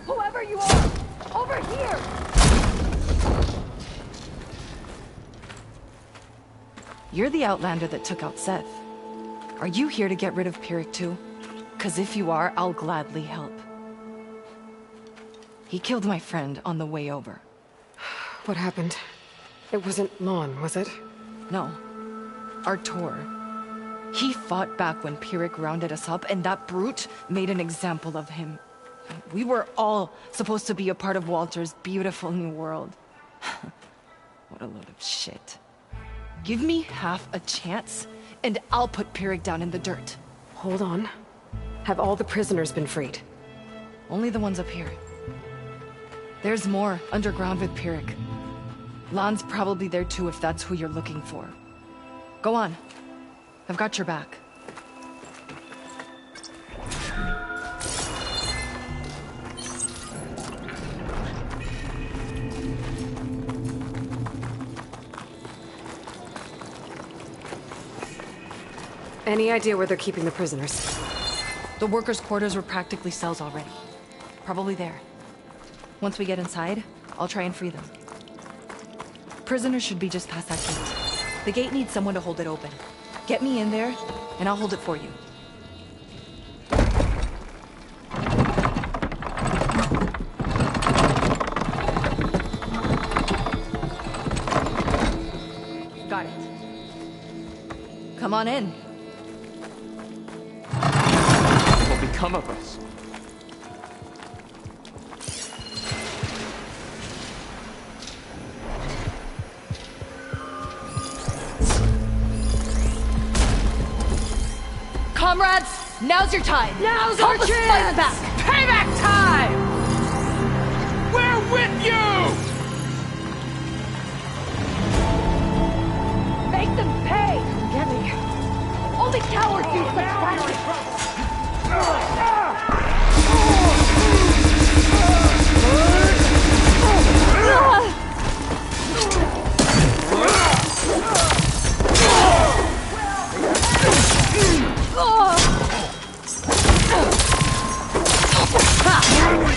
Whoever you are! Over here! You're the Outlander that took out Seth. Are you here to get rid of Pyrrhic too? 'Cause if you are, I'll gladly help. He killed my friend on the way over. What happened? It wasn't Lon, was it? No. Artur. He fought back when Pyrrhic rounded us up, and that brute made an example of him. We were all supposed to be a part of Walter's beautiful new world. What a load of shit. Give me half a chance, and I'll put Pyrrhic down in the dirt. Hold on. Have all the prisoners been freed? Only the ones up here. There's more underground with Pyrrhic. Lon's probably there too if that's who you're looking for. Go on. I've got your back. Any idea where they're keeping the prisoners? The workers' quarters were practically cells already. Probably there. Once we get inside, I'll try and free them. Prisoners should be just past that gate. The gate needs someone to hold it open. Get me in there, and I'll hold it for you. Got it. Come on in. What will become of us? Comrades, now's your time. Now's Help our us chance! fight back. Payback time! We're with you! Make them pay! Get me. Only cowards use such tactics!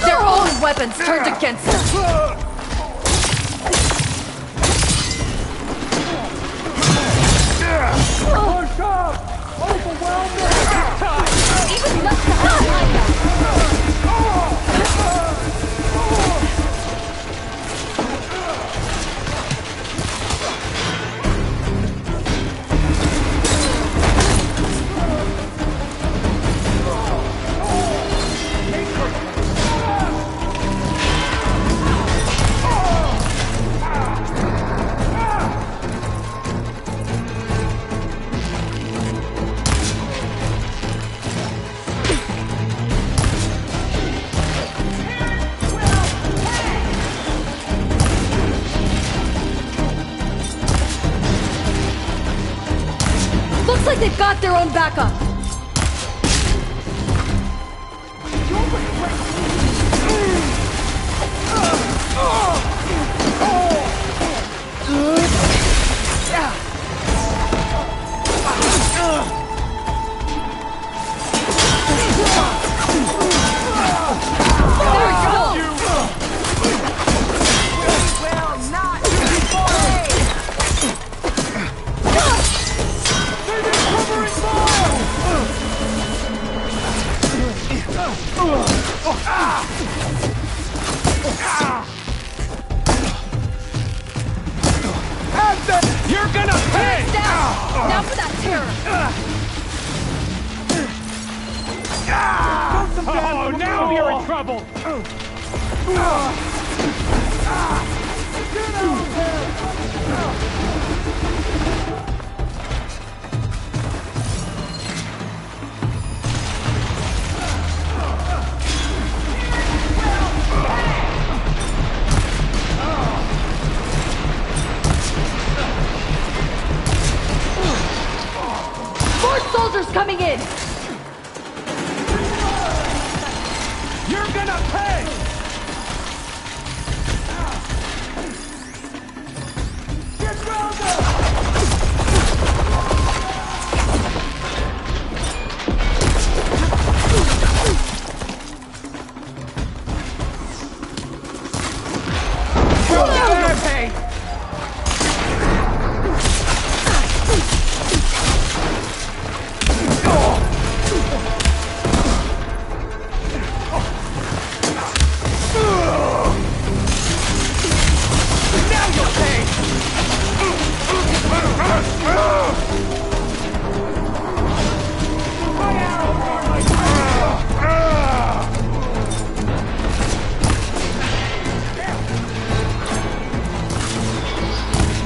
Their own weapons turned against them! Push up! Overwhelm them! Even less to hide Looks like they've got their own backup. You're gonna pay! Now for that terror! Oh, now you're in trouble! More soldiers coming in! You're gonna pay! Get round You're gonna pay!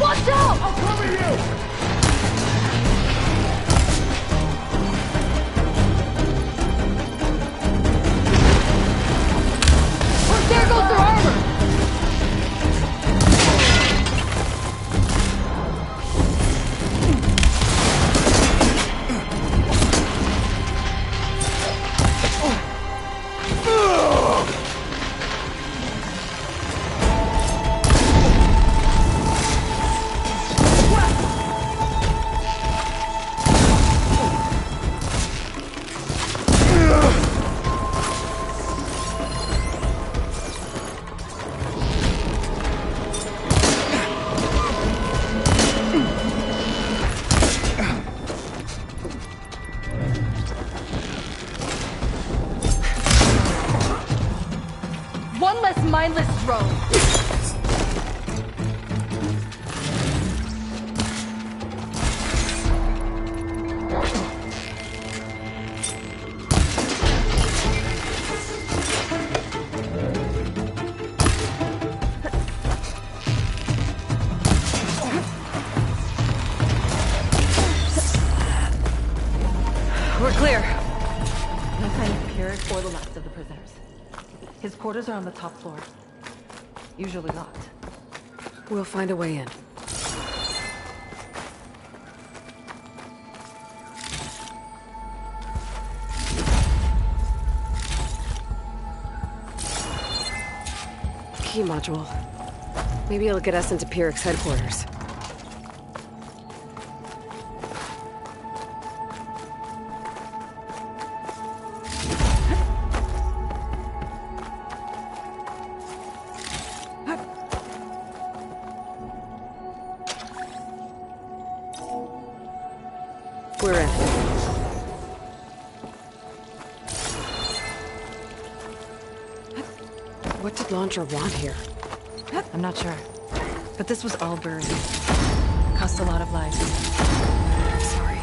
Watch out! I'll cover you! There goes their armor! One less mindless drone. We're clear. No sign of Pierre or the last of the prisoners. His quarters are on the top floor. Usually locked. We'll find a way in. key module. Maybe it'll get us into Pyrex headquarters. We're in. What did Launcher want here? I'm not sure. But this was all buried. Cost a lot of lives. Sorry.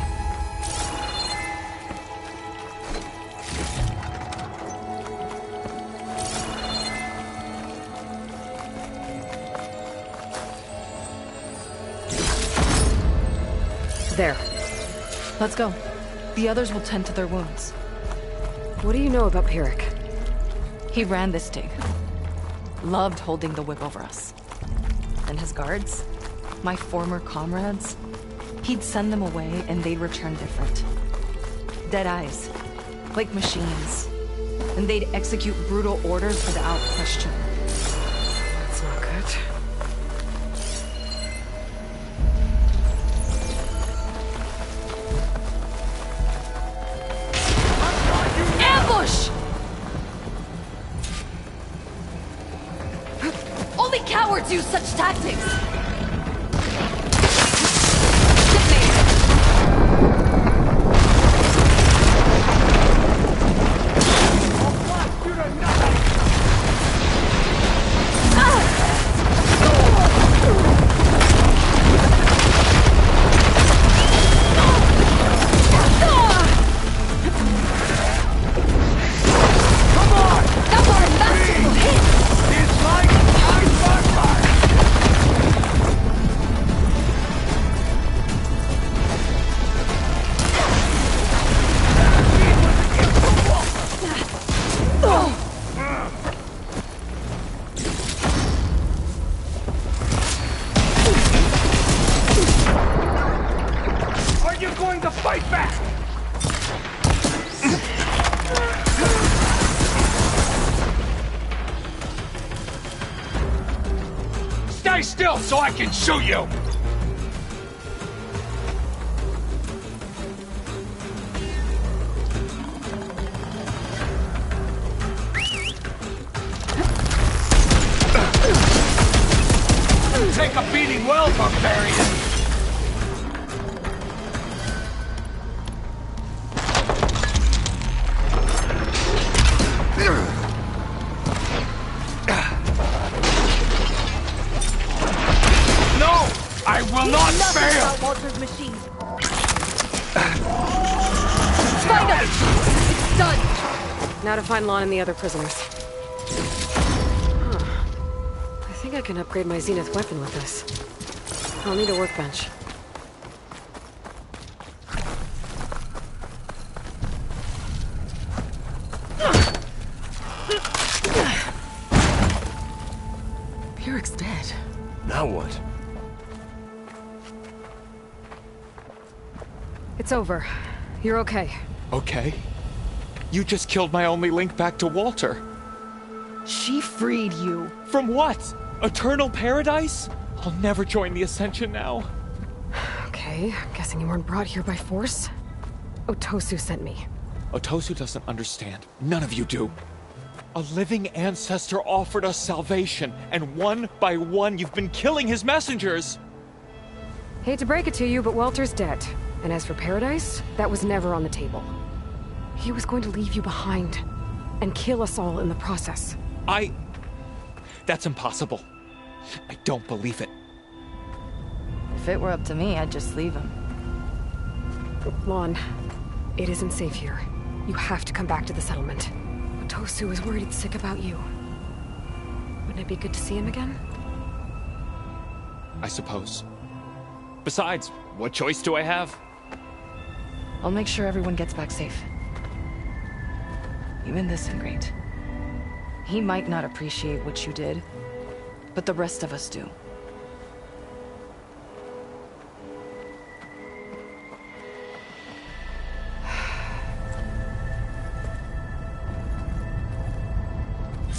There. Let's go. The others will tend to their wounds. What do you know about Pyric? He ran this dig. Loved holding the whip over us. And his guards? My former comrades? He'd send them away and they'd return different. Dead eyes. Like machines. And they'd execute brutal orders without question. That's not good. Ambush! Only cowards use such tactics! Stay still so I can shoot you! Take a beating well, barbarian! I will not fail! Walter's machine. Find him! It's done! Now to find Lon and the other prisoners. Huh. I think I can upgrade my Zenith weapon with this. I'll need a workbench. Pyrrhic's dead. Now what? It's over. You're okay. Okay? You just killed my only link back to Walter. She freed you. From what? Eternal paradise? I'll never join the Ascension now. Okay, I'm guessing you weren't brought here by force. Otosu sent me. Otosu doesn't understand. None of you do. A living ancestor offered us salvation, and one by one you've been killing his messengers! Hate to break it to you, but Walter's dead. And as for paradise, that was never on the table. He was going to leave you behind, and kill us all in the process. That's impossible. I don't believe it. If it were up to me, I'd just leave him. Lon, it isn't safe here. You have to come back to the settlement. Otosu is worried and sick about you. Wouldn't it be good to see him again? I suppose. Besides, what choice do I have? I'll make sure everyone gets back safe. Even this ingrate. He might not appreciate what you did, but the rest of us do.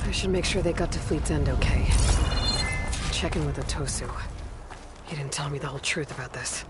I should make sure they got to Fleet's End okay. Check in with Otosu. He didn't tell me the whole truth about this.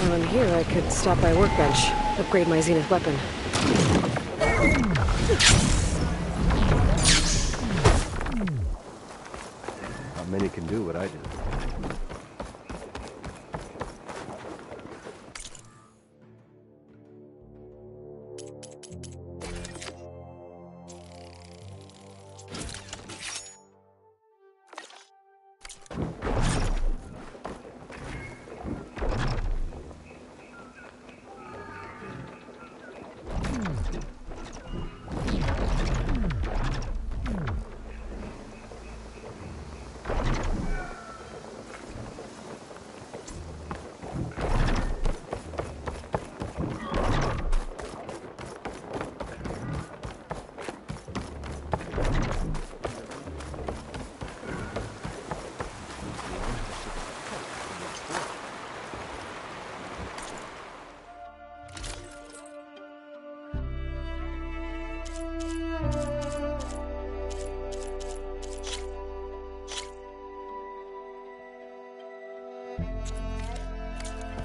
While I'm here, I could stop by a workbench, upgrade my Zenith weapon. Not many can do what I do.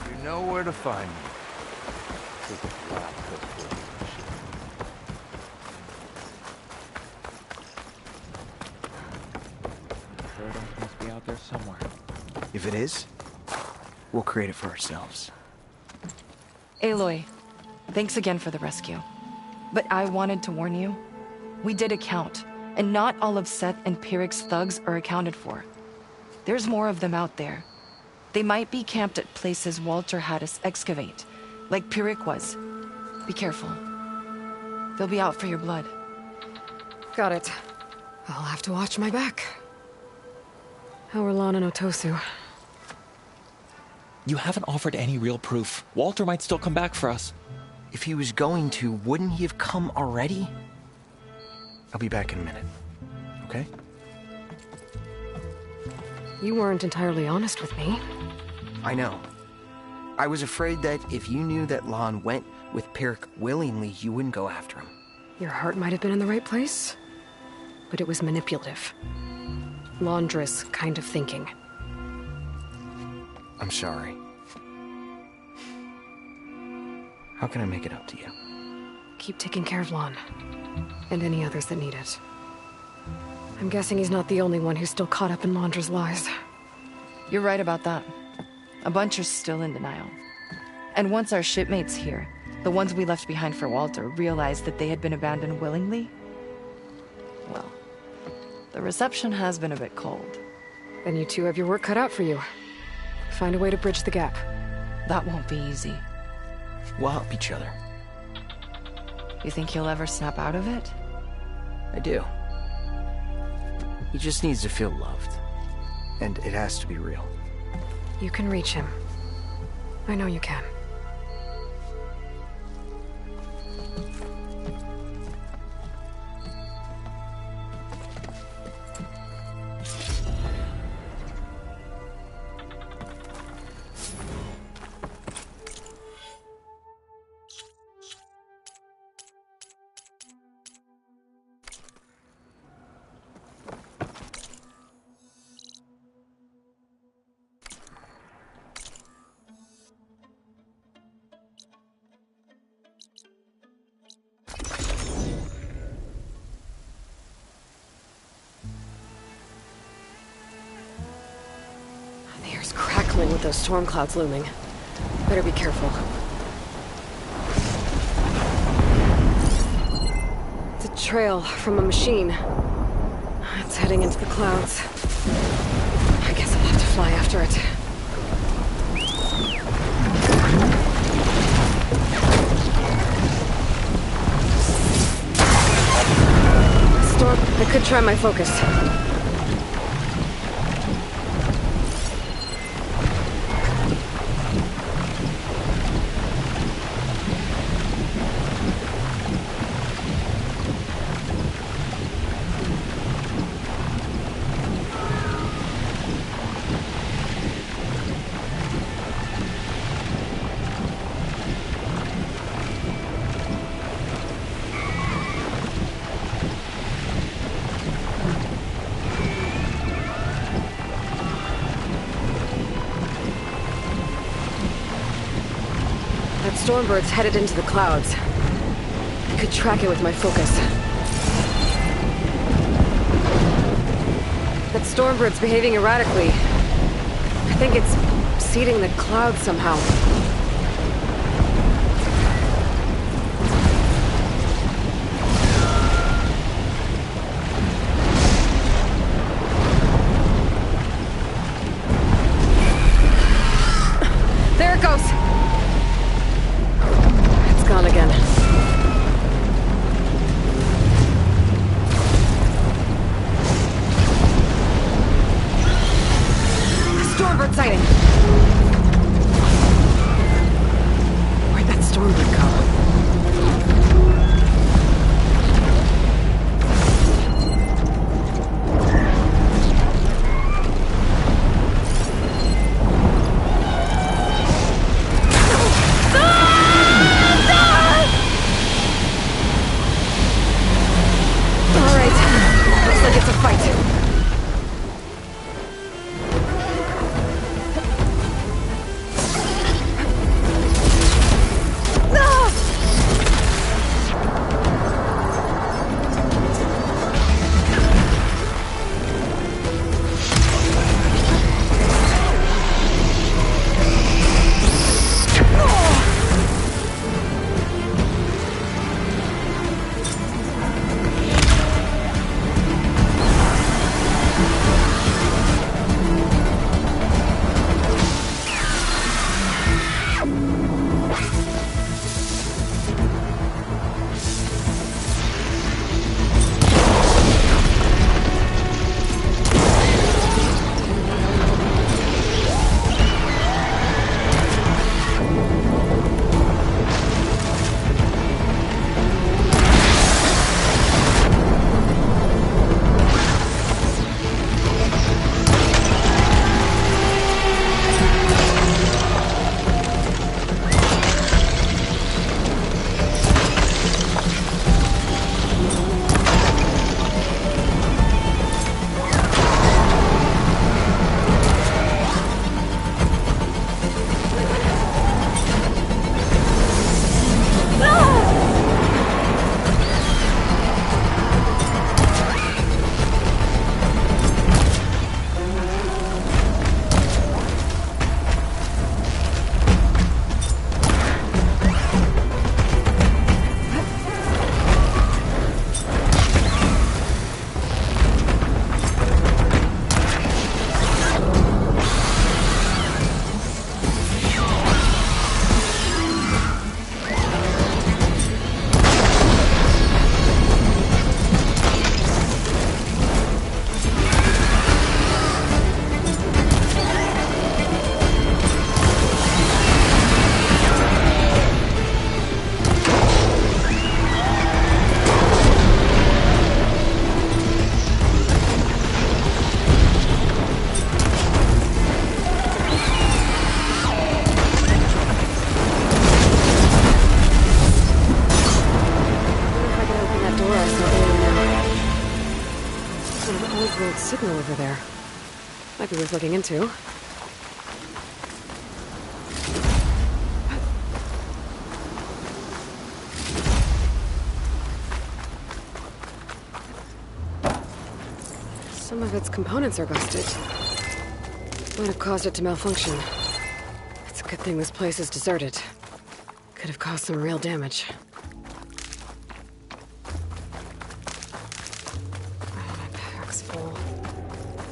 You know where to find me. Paradise must be out there somewhere. If it is, we'll create it for ourselves. Aloy, thanks again for the rescue. But I wanted to warn you. We did a count, and not all of Seth and Pyrrhic's thugs are accounted for. There's more of them out there. They might be camped at places Walter had us excavate, like Pyrrhic was. Be careful. They'll be out for your blood. Got it. I'll have to watch my back. How are Lon and Otosu? You haven't offered any real proof. Walter might still come back for us. If he was going to, wouldn't he have come already? I'll be back in a minute. Okay? You weren't entirely honest with me. I know. I was afraid that if you knew that Lon went with Pyrrhic willingly, you wouldn't go after him. Your heart might have been in the right place, but it was manipulative. Laundress kind of thinking. I'm sorry. How can I make it up to you? Keep taking care of Lon, and any others that need it. I'm guessing he's not the only one who's still caught up in Laundra's lies. You're right about that. A bunch are still in denial. And once our shipmates here, the ones we left behind for Walter, realized that they had been abandoned willingly, well, the reception has been a bit cold. Then you two have your work cut out for you. Find a way to bridge the gap. That won't be easy. We'll help each other. You think he'll ever snap out of it? I do. He just needs to feel loved. And it has to be real. You can reach him. I know you can. The air's crackling with those storm clouds looming. Better be careful. It's a trail from a machine. It's heading into the clouds. I guess I'll have to fly after it. Storm, I could try my focus. Stormbird's headed into the clouds. I could track it with my focus. That Stormbird's behaving erratically. I think it's seeding the clouds somehow. There it goes! Gone again. Stormbird sighting! Where'd that Stormbird go? Signal over there. Might be worth looking into. Some of its components are busted. Might have caused it to malfunction. It's a good thing this place is deserted. Could have caused some real damage. full.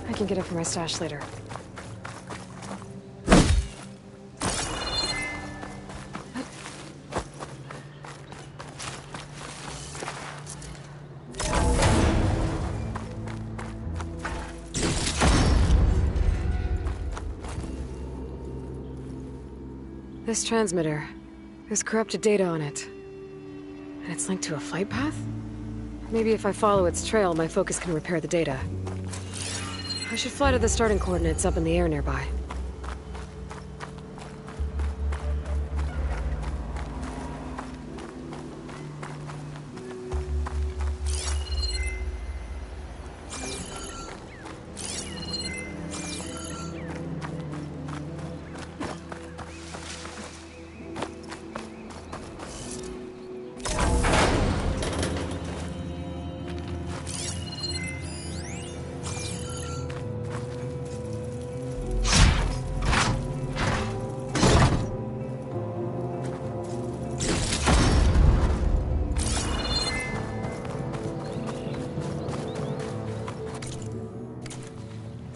I can get it for my stash later. This transmitter, there's corrupted data on it. And it's linked to a flight path? Maybe if I follow its trail, my focus can repair the data. I should fly to the starting coordinates up in the air nearby.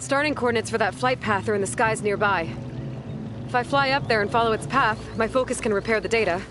Starting coordinates for that flight path are in the skies nearby. If I fly up there and follow its path, my focus can repair the data.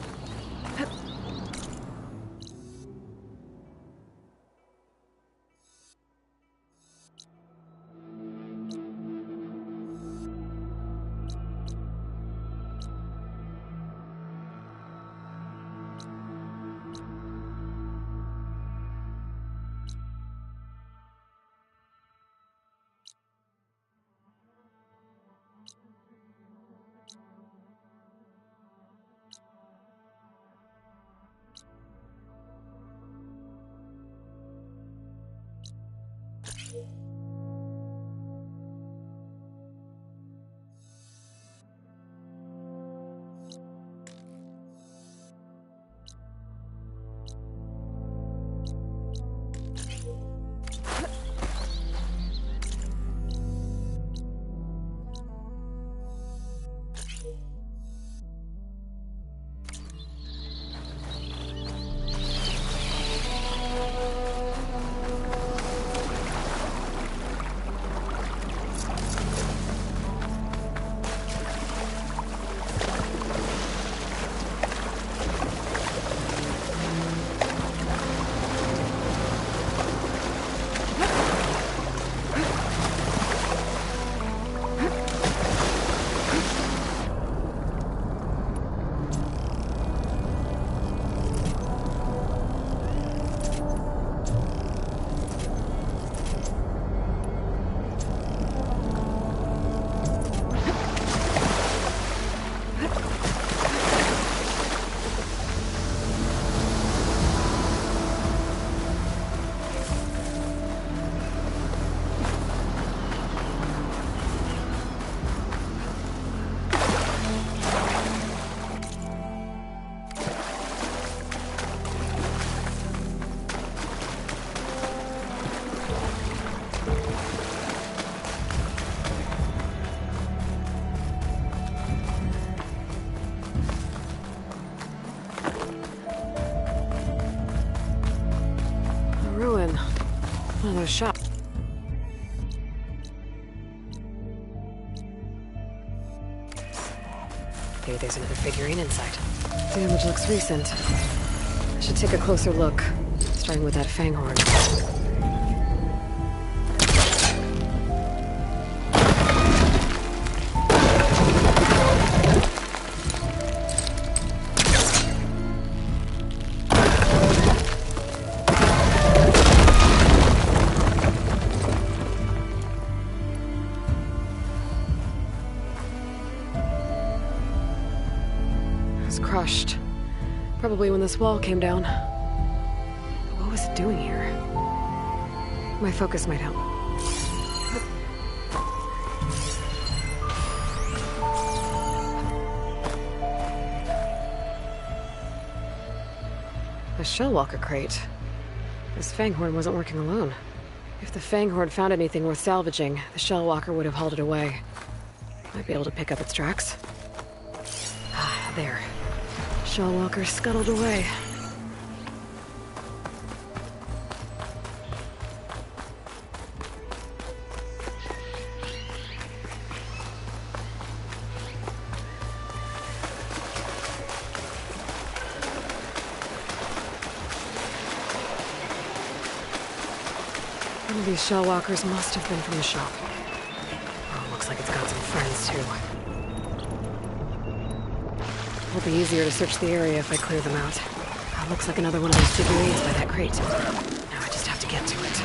Another shop. Maybe there's another figurine inside. Damage looks recent. I should take a closer look, starting with that fanghorn. Crushed. Probably when this wall came down. What was it doing here? My focus might help. A Shellwalker crate. This Fanghorn wasn't working alone. If the Fanghorn found anything worth salvaging, the Shellwalker would have hauled it away. Might be able to pick up its tracks. Ah, there. Shellwalker scuttled away. One of these shell walkers must have been from the shop. Oh, looks like it's got some friends, too. It'll be easier to search the area if I clear them out. Looks like another one of those figurines by that crate. Now I just have to get to it.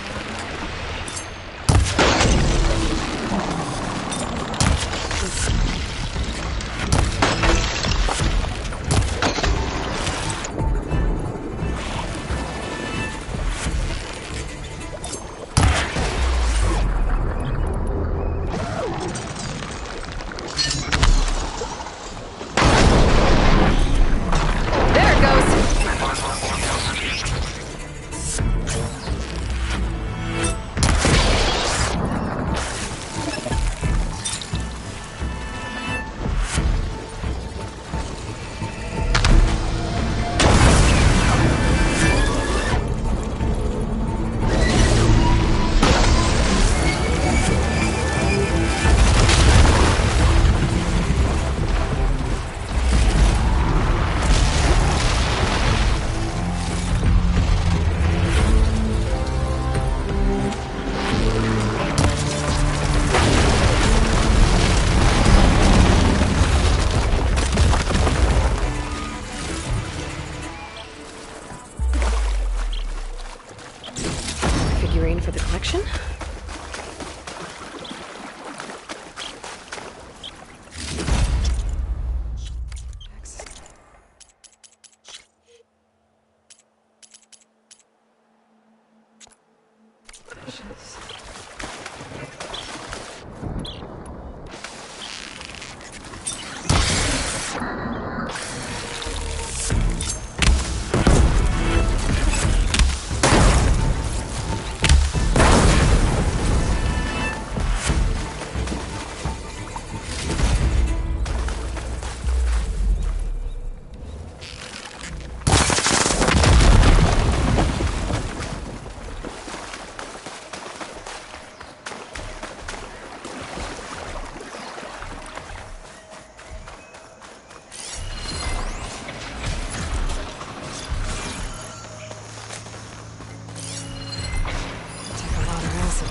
For the collection?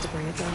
To bring it down.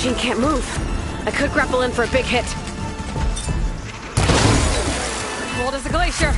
Machine can't move. I could grapple in for a big hit. Cold as a glacier.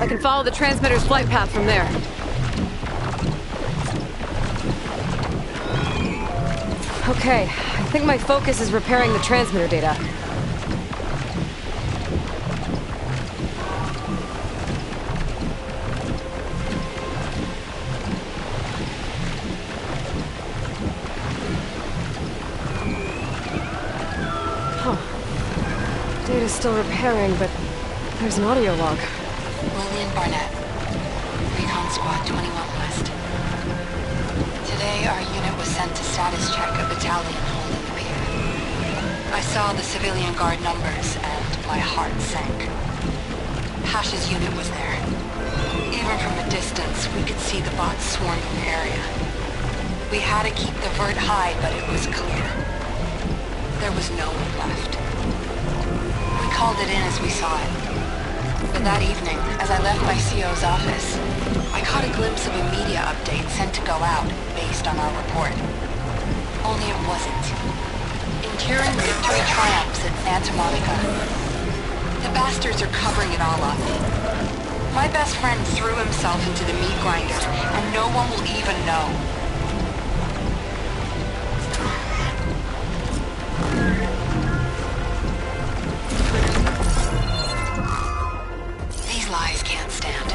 I can follow the transmitter's flight path from there. Okay, I think my focus is repairing the transmitter data. Huh. Data's still repairing, but there's an audio log. Lillian Barnett, Recon Squad 21 West. Today, our unit was sent to status check a battalion holding the pier. I saw the civilian guard numbers, and my heart sank. Hash's unit was there. Even from a distance, we could see the bots swarming the area. We had to keep the vert high, but it was clear. There was no one left. We called it in as we saw it. But that evening, as I left my CO's office, I caught a glimpse of a media update sent to go out based on our report. Only it wasn't. Enduring victory triumphs at Santa Monica. The bastards are covering it all up. My best friend threw himself into the meat grinder, and no one will even know. Lies can't stand.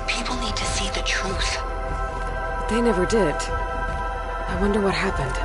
People need to see the truth. They never did. I wonder what happened.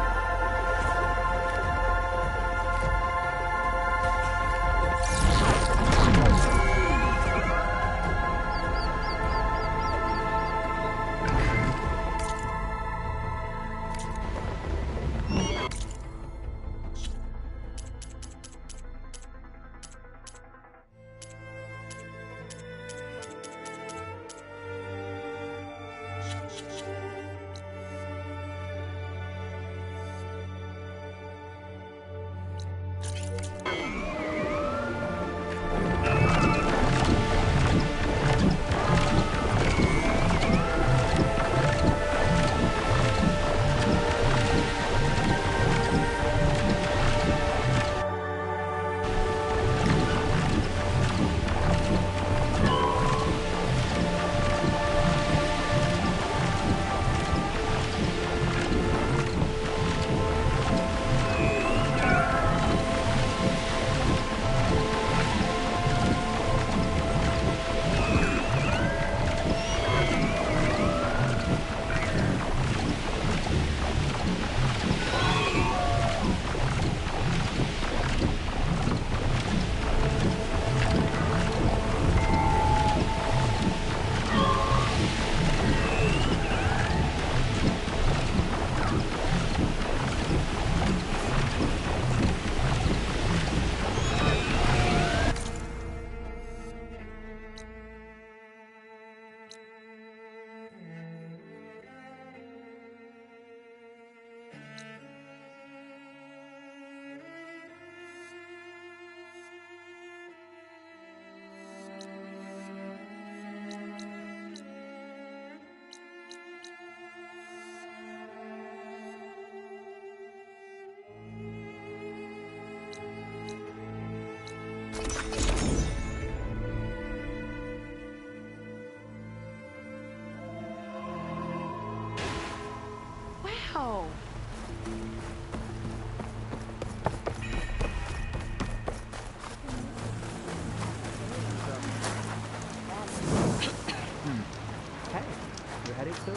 still?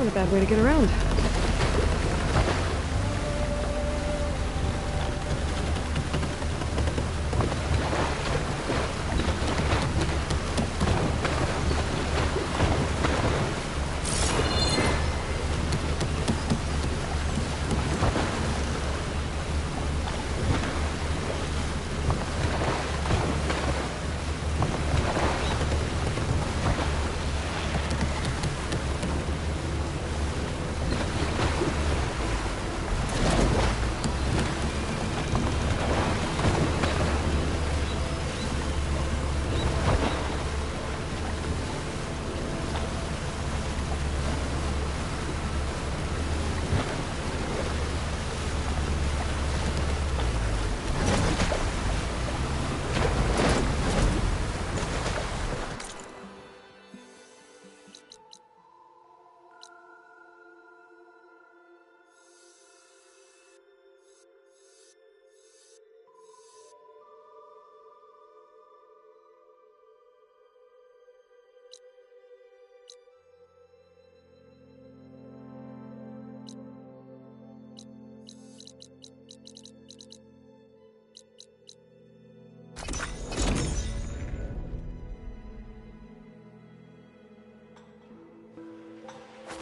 Not a bad way to get around.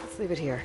Let's leave it here.